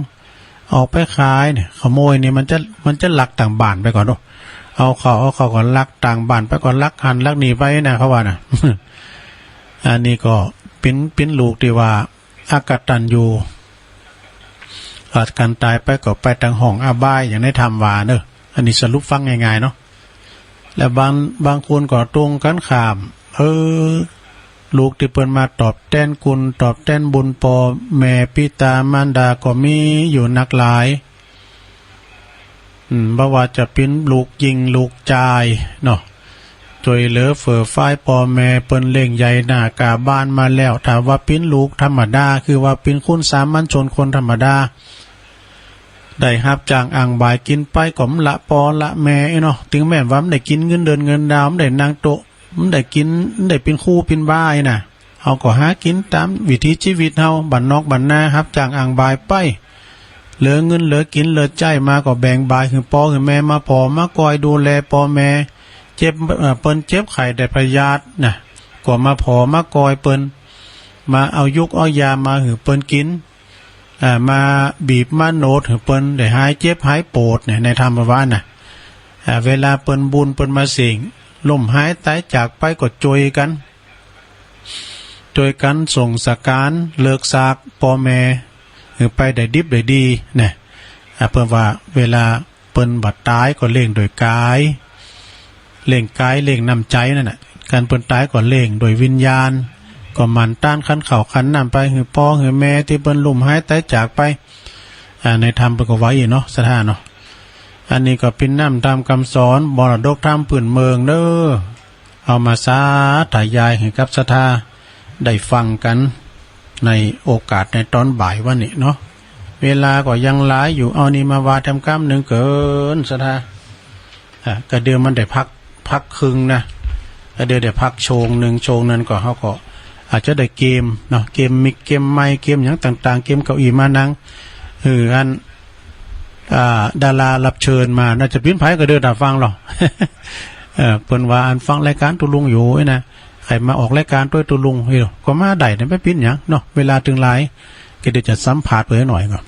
Speaker 1: ออกไปขายเนี่ยขโมยนี่มันจะลักต่างบ้านไปก่อนเนาะเอาเข้าก่อนลักต่างบ้านไปก่อนลักหันลักหนีไปนะเขาว่าน่ะ อันนี้ก็เป็นลูกที่ว่าอากตัญญูอาจการตายไปก็ไปทางห้องอาบายอย่างได้ทำว่าเนอะอันนี้สรุปฟังง่ายๆเนาะแล้วบางคนก็ตรงกันข้ามลูกที่เปิ้นมาตอบแทนคุณตอบแทนบุญพ่อแม่ปิตามารดาก็มีอยู่นักหลายบ่ว่าจะเป็นลูกยิงลูกจายเนาะจอยเหลือเฟื่อฝ้ายพ่อแม่เปิ้นเล่งใหญ่หน้ากาบ้านมาแล้วถ้าว่าเป็นลูกธรรมดาคือว่าเป็นคนสามัญชนคนธรรมดาได้รับจ้างอ่างบายกินไปก็มละปอละแม่เนาะถึงแม้ว่ามันได้กินเงินเดือนเงินดาวมันได้นางโตมันได้กินได้เป็นคู่เป็นบ้ายน่ะเอาก็หากินตามวิถีชีวิตเฮาบ้านนอกบ้านนาครับจ้างอ่างบายไปเหลือเงินเหลือกินเหลือใจมาก็แบ่งบายคือพ่อคือแม่มาพอมาคอยดูแลพ่อแม่เจ็บเปิ้นเจ็บไข้ได้พยาธิน่ะก็มาพอมาคอยเปิ้นมาเอายุกเอายามาหือเปิ้นกิน มาบีบมาโนดให้เปิ้นได้หายเจ็บหายปวดเนี่ยในธรรมวาน่ะเวลาเปิ้นบุญเปิ้นมาสิงล่มหายตายจากไปก็จวยกันส่งสการเลิกซากพ่อแม่ไปได้ดิบได้ดีเนี่ยเพิ่นว่าเวลาเปิ้นบัดตายก็เล่งโดยกายเล่งกายเล่งน้ำใจนั่นน่ะการเปิ้นตายก็เล่งโดยวิญญาณก็มันต้านขันเข่าขันน้ำไปหือพ่อหือแม่ที่เปิ้นลุ่มหายตายจากไปในธรรมเปิ้นก็ไว้เนาะสถานเนาะอันนี้ก็เป็นน้ำตามคำสอนมรดกธรรมพื้นเมืองเด้อเอามาสาธยายให้กับศรัทธาได้ฟังกันในโอกาสในตอนบ่ายวันนี้เนาะเวลาก็ยังหลายอยู่เอานี่มาวาทำกรรมหนึ่งเกินศรัทธาก็เดือนมันได้พักครึ่งนะก็เดือนได้พักโชงหนึ่งโชงนั้นก็เขาก็อาจจะได้เกมเนาะเกมมิกเกมไม้เกมอย่างต่างๆเกมเก้าอี้มานั่งอันดารารับเชิญมาน่าจะพิ้นไผ่ก็เดินตาฟังหรอ เพิ่นว่าอันฟังรายการตุลุงอยู่นะใครมาออกรายการด้วยตุลุงเฮ้ยก็มาได้เนี่ยไม่พิ้นอย่างเนาะเวลาถึงหลายก็เดี๋ยวจะสัมผัสไปหน่อยก่อน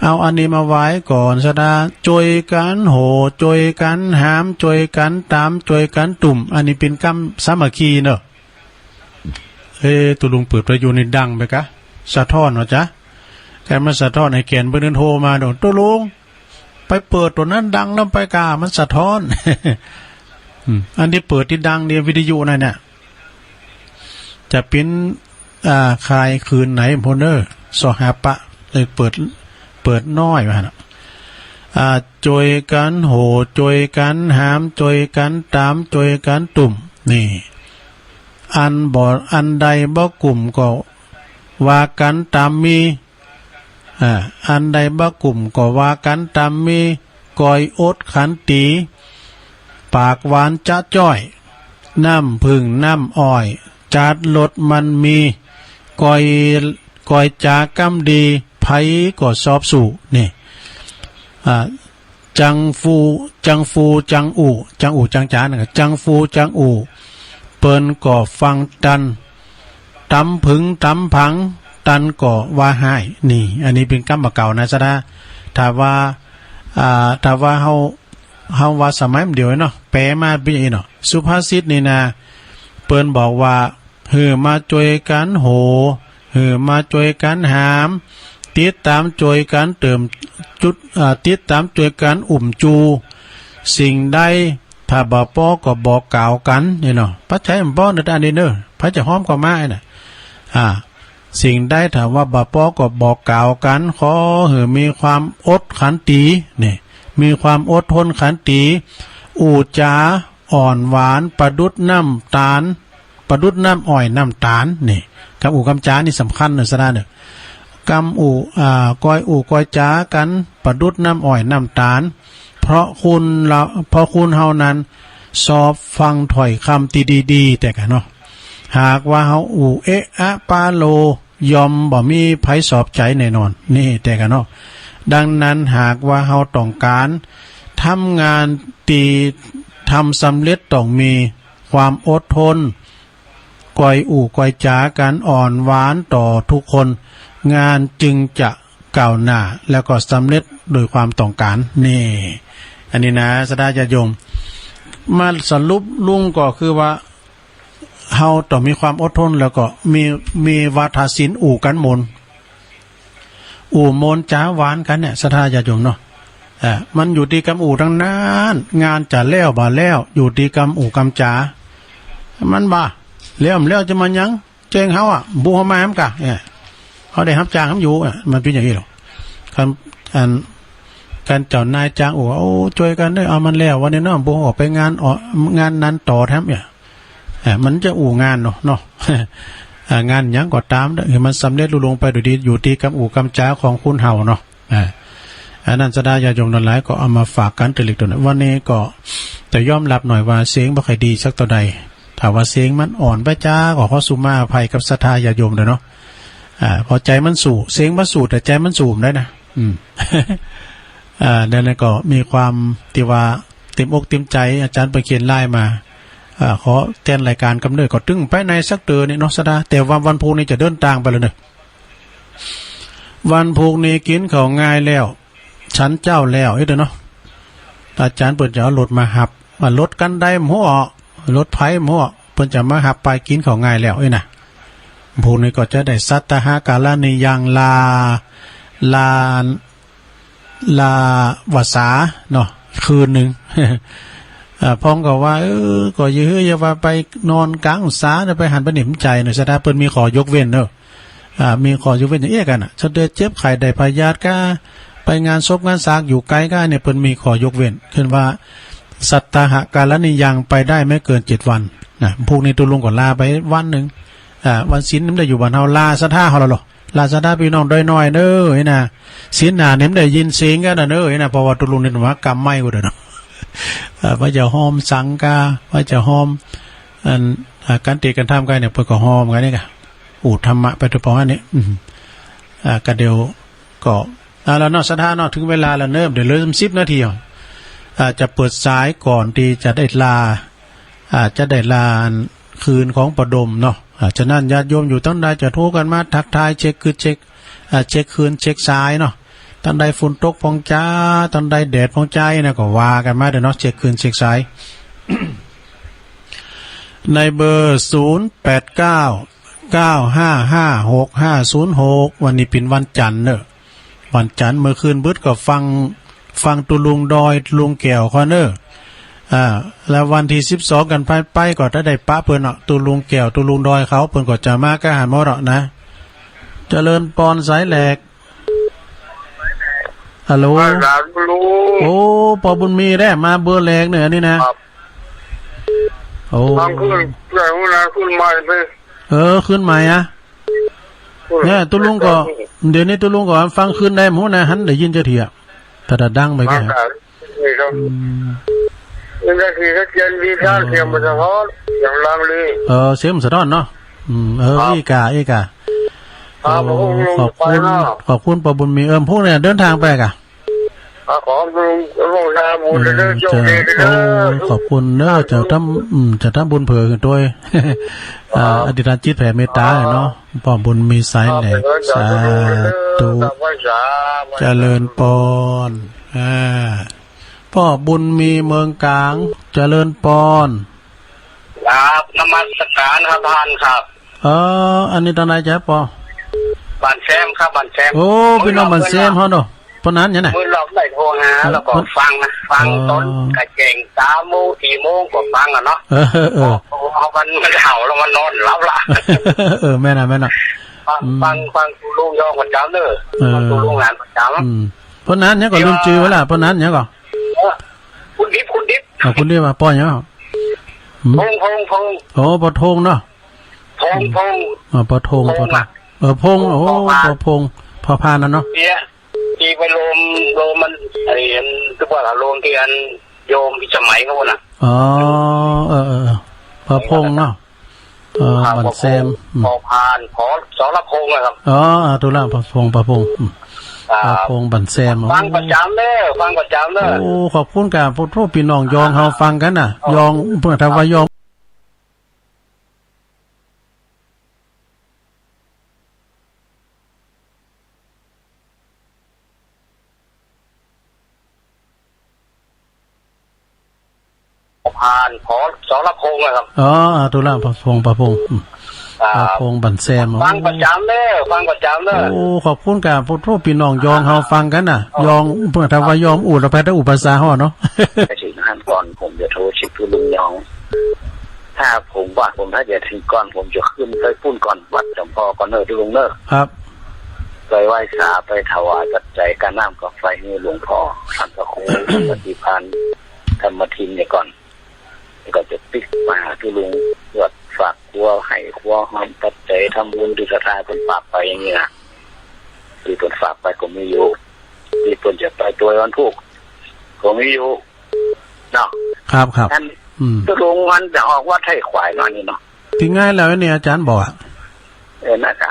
Speaker 1: เอาอันนี้มาไว้ก่อนซะนะจวยกันโหจวยกันหามจวยกันตามจวยกันตุ่มอันนี้เป็นกรรมสามัคคีเนอะตุลุงเปิดประโยชน์ในดังไปกะสะท้อนเหรอจ๊ะแกมาสะท้อนให้แกนเบิ้ลโทรมาโดนตุลุงไปเปิดตัวนั้นดังแล้วไปกามันสะท้อน อันที่เปิดที่ดังเนี่ยวิทยุนั่นเนี่ยจะเป็นคลายคืนไหนพนเนอร์สหปะเลยเปิดน้อยมานะจวยกันโหจวยกันหามจวยกันตามจวยกันตุ่มนี่อันใดบ่กลุ่มก็ว่ากันตามมีอันใดบ่กลุ่มก็ว่ากันตามมีก้อยอดขันตีปากหวานจะจ้อยน้ำพึ่งน้ำอ้อยจัดลดมันมีก้อยจากำดีไผก็สอบสู่นี่จังฟูจังอูจังจานะจังฟูจังอูเปิ้นก็ฟังตันตำผึงตำผังตันก็ว่าหายนี่อันนี้เป็นกรรมเก่านะซะนะถ้าว่าเฮาว่าสมัยเดียวเนาะแปลมาเป็นอีเนาะสุภาษิตนี่นะเปิ้นบอกว่าหือมาจวยกันโหหือมาจวยกันหามติดตามจวยกันเติมจุดติดตามจวยกันจูสิ่งใดถ้าบ่ปอก็บอกกล่าวกันนี่เนาะพระใช้บ่ในอันนี้เด้อพระจะห้อมก็มาน่ะสิ่งใดถ้าว่าบ่ปอก็บอกกล่าวกันขอให้มีความอดขันตินี่มีความอดทนขันติอูจาอ่อนหวานประดุจน้ำตาลประดุจน้ำอ้อยน้ำตาลนี่คำอูคำจานี่สำคัญนะซะนะเนี่ยกำก้อยจากันประดุจน้ำอ้อยน้ำตาลเพราะคุณเฮานั้นสอบฟังถ้อยคำตีดีๆแต่กันเนาะหากว่าเฮาเอะอะปาโลยอมบ่มีไผสอบใจแน่นอนนี่แต่กันเนาะดังนั้นหากว่าเฮาต้องการทำงานทำสำเร็จต้องมีความอดทนก้อยจากันอ่อนหวานต่อทุกคนงานจึงจะก้าวหน้าแล้วก็สำเร็จโดยความต้องการนี่อันนี้นะสดาญาโยมมาสรุปลุงก็คือว่าเฮาต้องมีความอดทนแล้วก็มีวาทศิลป์กันมนจ้าหวานกันเนี่ยสดาญาโยมเนาะมันอยู่ที่กำทั้งนั้นงานจะแล้วบ่แล้วอยู่ที่กำกำจ๋ามันบ่แล้วจะมันยังเจงเฮาบูเฮามาหำกะเขาได้รับจ้างอยู่มันเป็นอย่างนี้หรอกการเจ้านายจ้างโอ้ช่วยกันได้เอามันแล้ววันนี้เนาะบูออกไปงานนั้นต่อแถมเนี่ยมันจะงานเนาะ งานยังก็ตามได้มันสำเร็จลุล่วงไปโดยดีอยู่ที่กำจ๋าของคุณเฮาเนาะอันนั้นจะได้ญาติโยมทั้งหลายก็เอามาฝากกันตัวเล็กตัวน้อยวันนี้ก็แต่ยอมรับหน่อยว่าเสียงบ่ค่อยดีสักตัวใดถ้าว่าเสียงมันอ่อนไปจ้าก็ขอสุมาอภัยกับศรัทธาญาติโยมเด้อเนาะพอใจมันสู่เสียงมันสู่แต่ใจมันสูมได้นะนั่นก็มีความที่ว่าเต็มอกเต็มใจอาจารย์ไปเขียนไล่มาขอแทนรายการกำเนิดก็ตึงไปในสักเตือนนี่เนาะศรัทธาแต่วันพุธนี้จะเดินทางไปแล้วเนอะ วันพุกนี้กินเขาง่ายแล้วฉันเจ้าแล้วเด้อเนาะอาจารย์เปิดจะเอารถมาหับว่ารถกันได้หัวรถไผ่หัวเพิ่นจะมาหับไปกินเขาง่ายแล้วนะพุกนี้ก็จะได้สัตตหากาลนิยังลาวสาเนาะคืนหนึ่ง พ้องก็ว่าก็อย่าว่าไปนอนกลางสาไปหันไปหนิมใจหน่อยซะถ้าเพิ่นมีขอยกเว้นเนอะมีขอยกเว้นอย่างเอี้ยกันถ้าเดือดเจ็บไข้ได้พยาธิก็ไปงานศพงานสากอยู่ไกลก็เนี่ยเพิ่นมีขอยกเว้นขึ้นว่าสัตตหกาลนิยังไปได้ไม่เกิน7 วันนะพวกนี้ตุลุงก็ลาไปวันนึงวันศีลนั้นได้อยู่บ้านเฮาลาซะท่าเฮาล่ะลาซะท่าพี่น้องน้อยๆเด้อนะศีลหน้าเนี่ยได้ยินเสียงกันเด้อนะเพราะว่าตุลุงนี่ว่ากรรมไม่กูเด้อเนาะว่าจะหอมสังกาว่าจะหอมการตีกันทำกันเนี่ยเพื่อก็หอมกันนี่ค่ะธรรมะไปตัวปองอันนี้ก็เดี๋ยวก็แล้วนอกสถานนอกถึงเวลาแล้วเนิ่มเดี๋ยวเลย10 นาทีจะเปิดสายก่อนที่จะได้ลาคืนของประดมเนาะฉะนั้นญาติโยมอยู่ตั้งใดจะโทรกันมาทักทายเช็คคือเช็คคืนเช็คสายเนาะตอนใดฝนตกพองจ้าตอนใดแดดพองใจนะก็ว่ากันมาเดี๋ยวเนาะเช็คคืนเช็คสาย ในเบอร์0899556506วันนี้เป็นวันจันทร์เนอะวันจันทร์เมื่อคืนบึดก็ฟังตุลุงดอยลุงแก้วคอเนอร์แล้ววันที่12กันไปก็ได้ป้าเพิ่นเนาะตุลุงแก้วตุลุงดอยเขาเพิ่นก็จะมาก็หันมาเนาะนะเจริญปอนสายแหลกฮัลโหลโอ้ปอบุญมีได้มาเบอร์แรกเนี่ยนี่นะโอ้ขึ้นใหม่ไปขึ้นใหม่อะเนี่ยตุลุงก็เดี๋ยวนี้ตุลุงก็ฟังขึ้นได้หมูนะหันได้ยินจะเถียแต่ดังไปแค่นี่ก็คือถ้าเจนวีท่าเสียงมันสะท้อนอย่างลังเลยเสียงสะท้อนเนาะอีกาขอบคุณปอบุญมีพวกเนี่ยเดินทางไปกะขอบคุณลุงนาบุญเด้อโชคดีเด้อขอบคุณเด้อจะทำบุญเผื่อกันด้วยอธิษฐานจิตแผ่เมตตาเนาะปอบุญมีสายแหลกสาธุเจริญปอนพ่อบุญมีเมืองกลางเจริญปอนครับนมัสการครับท่านครับอันนี้ตอนไหนจ๊ะปอบ้านแซมครับบ้านแซมโอ้พี่น้องบ้านแซมเฮาเนาะปนนั้นยังไงมือหลอกได้โทรหาแล้วก็ฟังตอนกระเจง3 โมง 4 โมงก็ฟังเนาะเอามันเห่าแล้วมันนอนหลับละแม่น่ะฟังตุลุงยองประจำเด้อตุลุงงานประจำปนนั้นเนี่ยก็ลืมชื่อไว้ล่ะปนนั้นเนี่ยก็คุณดิบคุณดิบว่าป้อยังพงโอ้ปอทงเนาะพงปอทงพงโอ้ปอพงพอพานั่นเนาะที่ไปโลมมันอะไรทุกว่าโลมที่อันโยมพิสมัยเขาน่ะพอพงเนาะบันแซมพอพานพอสรพงนะครับตุลาพอพงพงบันแซมฟังประจำเลยโอ้ขอบคุณกับผู้ทุกพี่น้องยองเฮาฟังกันน่ะยองเพื่อทำว่ายองพอสรพงนะครับตุลาพงบันแซมฟังประจำเลยโอ้ขอบคุณกับผู้ทุกพี่น้องยองเฮาฟังกันน่ะยองเพื่อทำว่ายองอุดแพทย์อุปสาหะเนาะถึงขั้นก่อนผมจะโทรเช็คตุลุงยองถ้าผมว่าถ้าจะถึงก่อนผมจะขึ้นไปปุ้นก่อนวัดจำพอก่อนตุลุงเนอะครับไปไหว้สาไปถวายปัจจัยการน้ำกับไฟให้หลวงพ่อท่านพระครูปฏิพันธ์ธรรมทินเนี่ยก่อนก็จะปิกมาหาตุลุงตรวจฝากครัวให้ครัวหอมปัจจัยทำบุญดุจตาคนฝากไปอย่างเงี้ยที่คนฝากไปก็มีอยู่ที่คนจะไปตัววันทุกก็มีอยู่เนาะครับตุลุงมันจะออกว่าไทยควายมานี่เนาะที่ง่ายแล้วเนี่ยอาจารย์บอกน่าจะ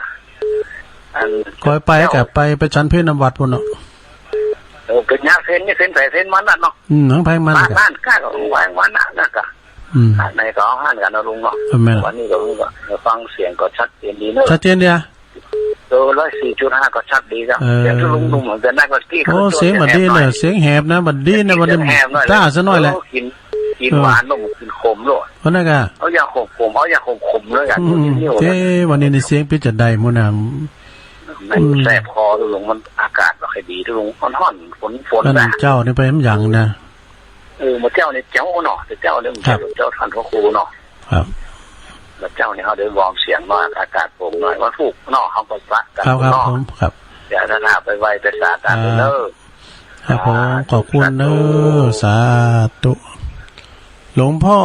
Speaker 1: คอยไปกับไปชันเพชรนวัดพุ่นเนาะก็ยากเส้นใส่เส้นมันนั่นเนาะทั้งไผมันบ้านก้าก็วางวันนั่นก็ในก็ห้านกันนะลุงเนาะวันนี้ก็ฟังเสียงก็ชัดเจนดีเนอะชัดเจนเดีย
Speaker 2: 104.5ก็ชัดดีครับแต่ทุลุงนุ่มเหมือนกันนะก็ที่
Speaker 1: โอ้เสียงบัดดีเลยเสียงแหบนะบัดดีนะบัดนี้ต้าซะหน่อยแหละ
Speaker 2: กินหวานนุ่มกินขมด้วย
Speaker 1: เพราะนั่นก็
Speaker 2: เอาอย่างขมเอาอย่างขมเลยกัน
Speaker 1: เจ้วันนี้ในเสียงพิจารณามุนา
Speaker 2: แสบคอทุลุงมันอากาศไม่ค่อยดีทุลุงร้อนฝน
Speaker 1: นะเจ้านี่ไปมันอย่างนะ
Speaker 2: มาเจ้าเนี่ยเจ้าเนาะเจ้าเนี่ยเจ้าทันพระครูเนาะ
Speaker 1: ครับ
Speaker 2: แล้วเจ้าเนี่ยเขาเดินวอร์มเสียงหน่อยอากาศโปร่งหน่อยว่าฟูกเนาะเขาก็ซักกัน
Speaker 1: เนาะครับ
Speaker 2: อย่าท่านไปไวไปสาดเด้อ
Speaker 1: ครับผมขอบคุณเด้อสาธุหลวงพ่อ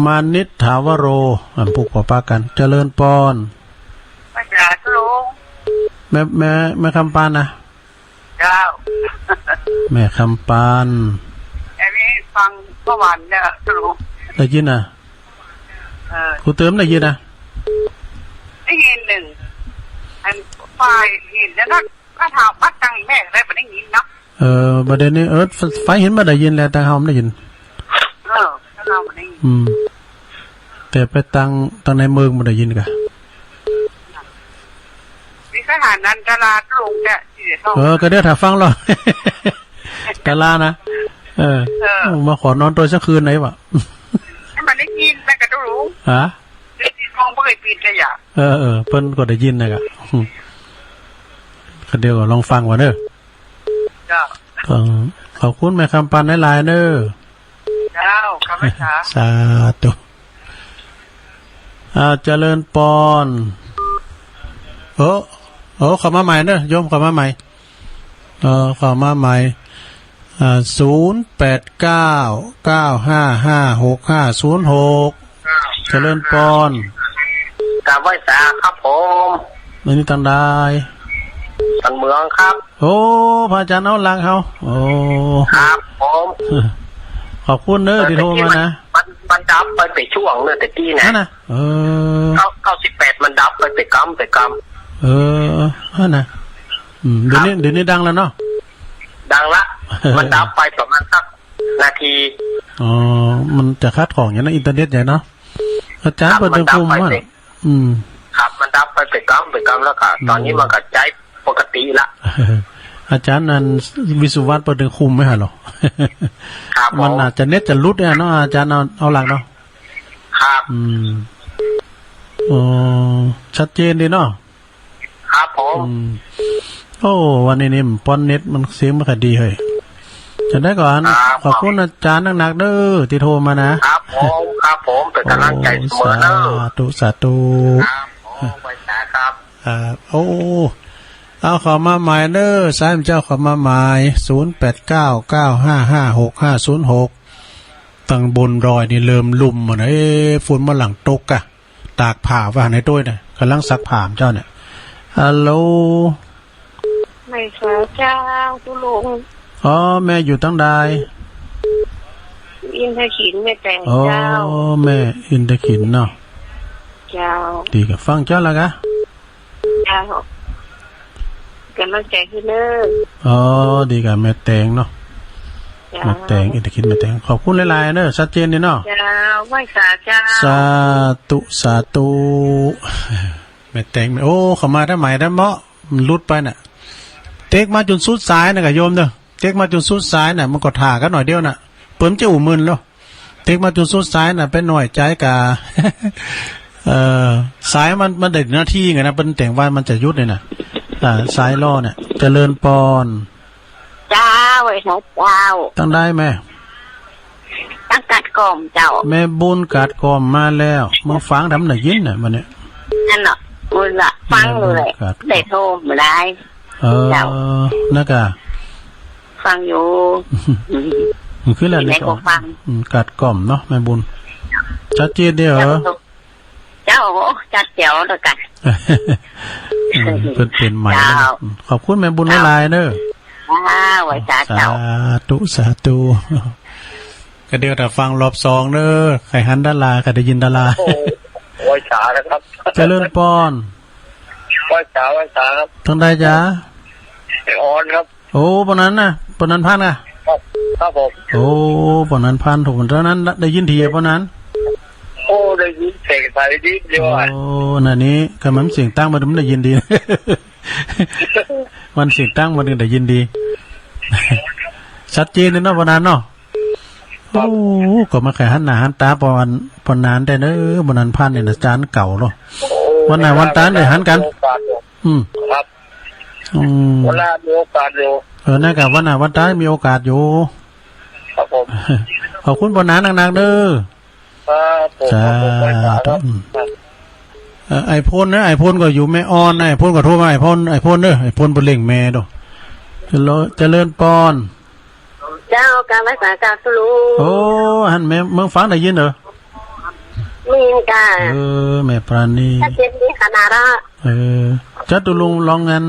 Speaker 1: มานิษฐาวโรผูกขอปากันเจริญปอน
Speaker 3: พระจ่าลุง
Speaker 1: แม่คำปานนะ
Speaker 3: เจ้า
Speaker 1: แม่คำปาน
Speaker 3: อันนี้ฟังเมื่อวานเนี่ยลุง
Speaker 1: ได้ยินนะครูเติมได้ยินนะ
Speaker 3: ได้ยินหนึ่งอันไฟเห็นแล้วก็ถามว่าตังแม่ได้ไม่ได้ยินเนาะ
Speaker 1: ประเด็นนี้ไฟเห็นมาได้ยินแล้วแต่เขาไม่ได้ยิน
Speaker 3: ถ้าเราไม่ได้ยิน
Speaker 1: แต่ไปตั้งในเมืองมาได้ยินกัน
Speaker 3: มีสถานนั้นดาราลุงเนี่ย
Speaker 1: ก็เดี๋ยวถ้าฟังหรอดารานะมาขอนอนตัวสักคืนไหนวะ
Speaker 3: มันได้ยินแต่ก็รู้
Speaker 1: ฮะ
Speaker 3: ได้ยินมองไม่เคยปิดเลยอ่ะ
Speaker 1: เพิ่นก็ได้ยินนะครับเดี๋ยวลองฟังก่อนเด้อขอบคุณแม่คำปันในไลน์เด้อ
Speaker 3: เจ้าคำว่า
Speaker 1: สาธุเจริญปอนโอ้ขอมาใหม่เด้อโยมขอมาใหม่ขอมาใหม่0899556506เจริญปอน
Speaker 2: กราบไหว้สาครับผม
Speaker 1: นี่ตังได้
Speaker 2: ตังเมืองครับ
Speaker 1: โอ้พระอาจารย์เอาลังเขาโอ้
Speaker 2: ครับผม
Speaker 1: ขอบคุณเด้อที่โทรมานะ
Speaker 2: มันดับไปช่วงเนี่ยแต่ที่นะ
Speaker 1: นะ
Speaker 2: 98มันดับไปกำ
Speaker 1: นะเดี๋ยวนี้ดังแล้วเนาะ
Speaker 2: ดังละมันดับไปประมาณสักนาที
Speaker 1: มันจะคัดของอย่างนั้นอินเทอร์เน็ตใหญ่เนาะอาจารย์เปิดเดือนคุมว่า
Speaker 2: ครับมันดับไปกำแล้วค่ะตอนนี้มันก็ใจปกติละ
Speaker 1: อาจารย์นั้นวิสุวัตเปิดเดือนคุมไหมฮะหรอมันอาจจะเน็ตจะรุดเนี่ยเนาะอาจารย์เอาหลักเนาะ
Speaker 2: ครับ
Speaker 1: ชัดเจนดีเนาะ
Speaker 2: ครับผม
Speaker 1: โอ้วันนี้ป้อนเน็ตมันเสียงไม่ค่อยดีเฮ้ยจะได้ก่อนขอบคุณอาจารย์หนักๆเด้อที่โทรมานะครับ
Speaker 2: ผมเป็นกำลังใจเสมอเด้อ
Speaker 1: สาธุ
Speaker 2: ครับไว้สาครับ
Speaker 1: โอ้เอาขอมาหมายเด้อสายเจ้าขอมาหมาย0899556506ตั้งบนรอยนี่เริ่มลุ่มหมดฝุ่นมาหลังตกอะตากผ่าว่าในตัวเนี่ยกำลังซักผ่ามเจ้าเนี่ยฮัลโหล
Speaker 3: ไม่ใช่เจ้าคุณลุง
Speaker 1: แม่อยู่ตั้งใด
Speaker 3: อินทขินแม่แต่งเจ้า
Speaker 1: แม่อินทขินเนาะ
Speaker 3: เจ้า
Speaker 1: ดีกับฟังเจ้าละกะ
Speaker 3: เจ้ากันมาแจกที่เลิ
Speaker 1: กดีกับแม่แตงเนาะแม่แตงอินทขินแม่แตงขอบคุณหลายๆเนอะชัดเจนนี่เนาะ
Speaker 3: เจ้าไหว้สาเจ้า
Speaker 1: สาธุแม่แตงโอ้เข้ามาได้ใหม่ได้เมาะมันลุดไปน่ะเต็กมาจนสุดสายน่ะกับโยมเด้อเต็กมาจนสุดสายน่ะมันก็ถ่ากันหน่อยเดียวน่ะเปิ่มจะอุ่มมึนแล้วเต็กมาจนสุดสายน่ะเป็นหน่อยใจกาสายมันเด็กหน้าที่ไงนะเป็นแต่งว่ามันจะยุดเลยน่ะสายล่อเนี่ยเจริญปอน
Speaker 3: เจ้าไว้ครับเจ้า
Speaker 1: ตั้งได้แม่
Speaker 3: ตั้งกัดกล่อมเจ้า
Speaker 1: แม่บุญกัดกล่อมมาแล้วมึงฟังทำหน่อยยินน่ะมันเนี่ย
Speaker 3: นั่นเนาะมึงละฟังเลยได้โทรมาได้
Speaker 1: นักอะ
Speaker 3: ฟังอยู่
Speaker 1: มันคืออะไรเนี่ยกัดกล่อมเนาะแม่บุญชัดเจนเดียว
Speaker 3: เจ้าจัดเจียวแล้วกัน
Speaker 1: เปลี่ยนใหม่ขอบคุณแม่บุญหลายเด้อ
Speaker 3: ไว้จ้าเจ้า
Speaker 1: สาธุก็เดี๋ยวแต่ฟังรอบสองเด้อไข่หันดาราก็ได้ยินดารา
Speaker 2: ไว้จ้านะครับ
Speaker 1: เจริญปอน
Speaker 2: ไว้จ้าครับ
Speaker 1: ทางใดจ้า
Speaker 2: อ่อนครับ
Speaker 1: โอ้ปนนั้นนะปนนั้นพัน
Speaker 2: นะครับผม
Speaker 1: โอ้ปนนั้นพันถูกตอนนั้นได้ยินทีปนนั้น
Speaker 2: โอ้ได้ยินเสียงสายดีเดียว
Speaker 1: โอ้นั่นนี้คำมันเสียงตั้งมาดูมันได้ยินดี วันเสียงตั้งวันหนึ่งแต่ยินดี ชัดเจนเลยเนาะวันนั้นเนาะโอ้ก็มาแข่หันหน้าหันตาปอนนานแต่เนอะวันนั้นพันเนี่ยนะจานเก่าเนาะวันไหนวันตานเลยหันกัน
Speaker 2: ครับ เวลามีโอกาสอยู่
Speaker 1: น่ากับวันไหนวันตานมีโอกาสอยู่
Speaker 2: ครับผม
Speaker 1: ขอบคุณปอนนานนางๆเด้อจ้าไอพ่นนะไอพ่นก็อยู่แม่ออนไอพ่นก็โทรมาไอพ่นเด้อไอพ่นบนเล่งแม่ดอกเจริญปอน
Speaker 3: เจ้าการรักษาการสรุป
Speaker 1: โอ้หันแม่เมืองฟังได้ยินเหรอ
Speaker 3: มีกัน
Speaker 1: แม่ปราณี
Speaker 3: ถ้าเจ็บนี้ขนาดละ
Speaker 1: จัตุลุงลองงาน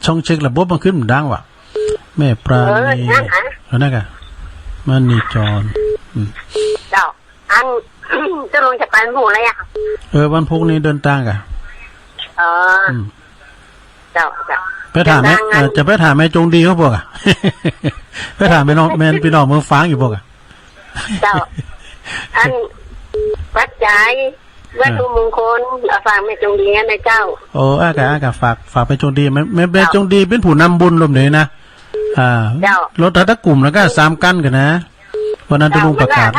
Speaker 1: ช่องเช็คระบบมันขึ้นดังว่ะแม่ปราณีนั่นกะมันนี่จอน
Speaker 3: เจ้าอันจะลงจะไปหมู่อะไรอ่ะ
Speaker 1: วันพุธนี้เดินทางกะ
Speaker 3: เจ้า
Speaker 1: ไปถามแม่จะไปถามแม่จงดีเขาบอกอ่ะไปถามแม่น้องแม่พี่น้องเมืองฟ้างอยู่บอกอ่ะ
Speaker 3: เจ้าอันวัดใจวัดทุมงคลฝากแม่จงดีนะเจ้า
Speaker 1: โอ้อากาฝากไปจงดีแม่จงดีเป็นผู้นำบุญลมเลยนะรถทักกลุ่มแล้วก็3กั้นกันนะวันนั้นจะลงประกาศ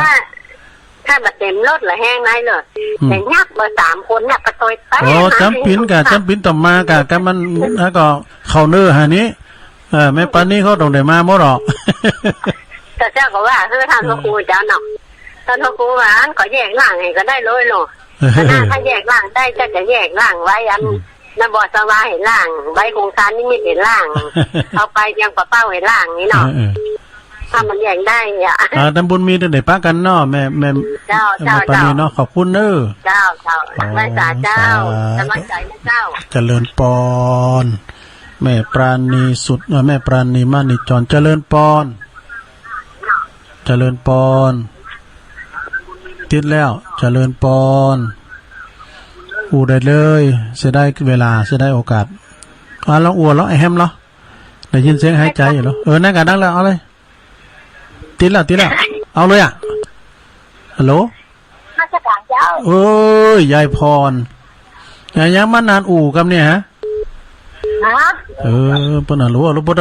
Speaker 3: ถ้าแบบเต็มรถหรือแห้งไรเลยแต่ยักษ์เบอร์3คนเนี่ยกระโตยไป
Speaker 1: จำปิ้นต่อมากะมันแล้วก็เขาเนื้อฮะนี้แม่ปันนี่เขาต้องได้มาหมดหรอก
Speaker 3: แต่เจ้าก็ว่าท่านพระครูเจ้าหนอกท่านพระครูว่าก็แยกร่างให้ก็ได้เลยหรอกถ้าแยกร่างได้จะแยกร่างไว้อันนบอสวาเห็นร่างไว้โครงการนี่ไม่เห็นร่างเอาไปยังปะเป้าเห็นร่างนี่เนาะถ้ามันแยกได้
Speaker 1: ตำบุญมีเด็กป้ากันเนาะแม่
Speaker 3: เจ้า
Speaker 1: ปานีเนาะขอบคุณเนอะ
Speaker 3: เจ้าไม่สาเจ้ากำลังใจนะเจ้า
Speaker 1: เจริญปอนแม่ปราณีสุดแม่ปราณีมานิจรเจริญปอนติดแล้วเจริญปอนอูได้เลยจะได้เวลาจะได้โอกาสลองอวดแล้วไอแฮมเหรอได้ยินเสียงหายใจอยู่แล้วนั่งกันนั่งแล้วเอาเลยติดแล้วเอาเลยฮัลโหล
Speaker 3: ราชการเจ้
Speaker 1: ายายพรยังมานานอู่กับเนี่ยฮะปนรู้ปน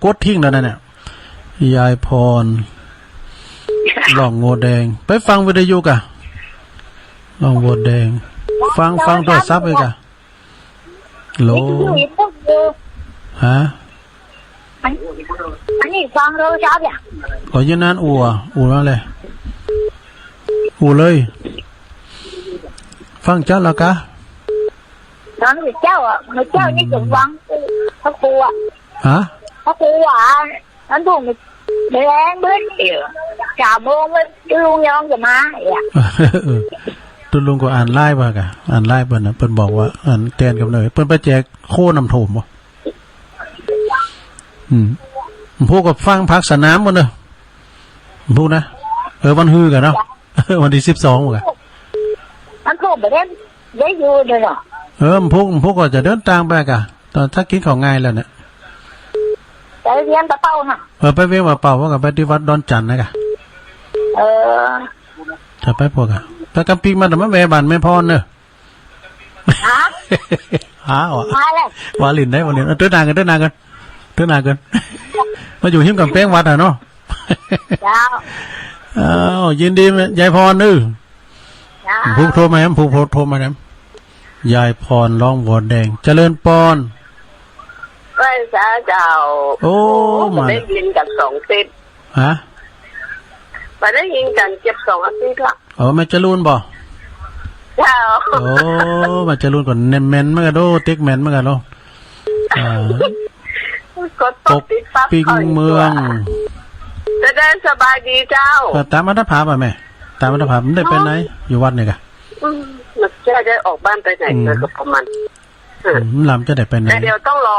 Speaker 1: กดทิ้งแล้วนั่นเนี่ยยายพรลองโง่แดงไปฟังวิทยุกะลองโง่แดงฟังโทรศัพท์ไปกะโหลฮะ
Speaker 3: อันนี้ฟังโทรศัพท์อ่ะ
Speaker 1: ก็ยันนั้นอู่แล้วเลยอู่เลยฟังเจ้าแล้วกะ
Speaker 3: ตอนนี้เจ้านี่ถึงฟังพระครูอ่ะพระครูอ่ะนั้นถูกแรงเบิ้ล3 โมงลุงยองจะมา
Speaker 1: ตุลุงก็อ่านไล่ป่ะกะอ่านไล่เปิ้นนะเปิ้นบอกว่าอ่านแตนกับเลยเปิ้นไปแจกโคน้ำโถมบ่พวกกับฟังพักสนามมันเนอะพวกนะวันฮือกันเนาะวันที่12กัน
Speaker 3: มันถูกไปได้อยู่เลยเนาะ
Speaker 1: พวกก็จะเดินทางไปกะตอนถ้ากินของง่ายแล้วเนี่ย
Speaker 3: ไปเรียนปะเป้าน่ะ
Speaker 1: ไปเวียนปะเป้าว่ากับไปที่วัดดอนจันทร์นะกะจะไปพวกอะไปกำปีมาแต่ไม่แวะบ้านไม่พอเนอะวาลินได้วันนี้เดินทางกันมาอยู่หิมกับแป้งวัดเนาะยินดียายพรนึผูกโทรมาผูกโทรมาเนี่ยยายพรร้องวอดแดงเจริญปอน
Speaker 3: ไม่สาเจ้า
Speaker 1: มา
Speaker 3: ได้ยินกัน2 ติดมาได้ยินกันเจ็บ2 อาทิตย์ละ
Speaker 1: แม่จรูนบ่
Speaker 3: เจ้า
Speaker 1: แม่จรูนก่อนเนมแมนเมื่อกันโดเต็กแมนเมื่อกันโด
Speaker 3: ปก
Speaker 1: ปิงเมือง
Speaker 3: จะได้สบายดีเจ้า
Speaker 1: ตามมัธยมป่ะแม่ตามมัธยมไม่ได้ไปไหนอยู่วัดเนี่ยกะ
Speaker 3: มันจะได้ออกบ้านไปไหนก็ประมาณ
Speaker 1: ลำจะได้ไปไหน
Speaker 3: แต่เดี๋ยวต้องรอ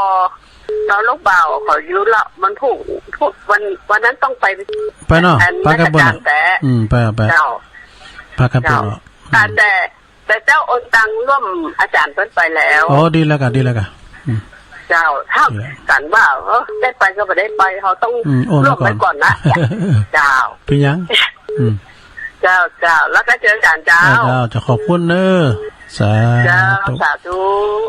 Speaker 3: ลูกบ่าวขอยุละมันถูกวันนั้นต้องไป
Speaker 1: เนาะปากันบนไปปากันบน
Speaker 3: แต่เจ้าโอนตังร่วมอาจารย์เพิ่นไปแล้ว
Speaker 1: ดีแล้วกัน
Speaker 3: เจ้าถ้ากันว่าได้ไปก็ไม่ได้ไปเขาต้องร่วมไปก่อนนะเจ้า
Speaker 1: เป็นยัง
Speaker 3: เจ้าแล้วก็เจอกันเจ้า
Speaker 1: จะขอบคุณเนอะ สา
Speaker 3: เจ้า
Speaker 1: ธุ
Speaker 3: สาธุ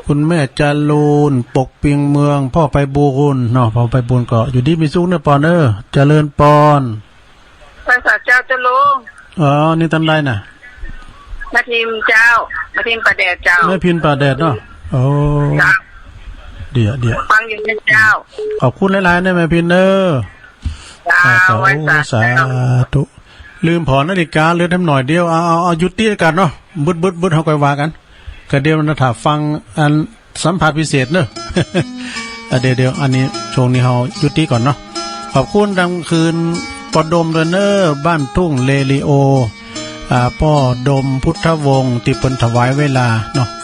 Speaker 1: คุณแม่จารูนปกเปียงเมือง พ่อไปบูรณ์เนาะพ่อไปบูรณ์ก็อยู่ดีมีสุขเนอะปอนเจริญปอน
Speaker 3: ภาษาเจ้าจะรู้
Speaker 1: อ๋อนี่ทำไรน่ะ
Speaker 3: มาทีมเจ้ามาทีมประเดชเจ้า
Speaker 1: แม่พินป่าแดดเนาะโอ้เดี๋ยว
Speaker 3: ฟังอยู่เจ้า
Speaker 1: ขอบคุณหลายๆนะแม่พินเนอร์
Speaker 3: เจ้าไว้
Speaker 1: สาธุลืมผอนาฬิกาเหลือทำหน่อยเดียวเอายุติกันเนาะบึดเฮาค่อยว่ากันก็เดี๋ยวนะถ้าฟังอันสัมภาษณ์พิเศษเนอะ เดี๋ยวอันนี้ช่วงนี้เฮายุติก่อนเนาะขอบคุณดังคืนปอดมเรเนอร์บ้านทุ่งเลลิโอพ่อดมพุทธวงศ์ที่เปิ้นถวายเวลาเนาะ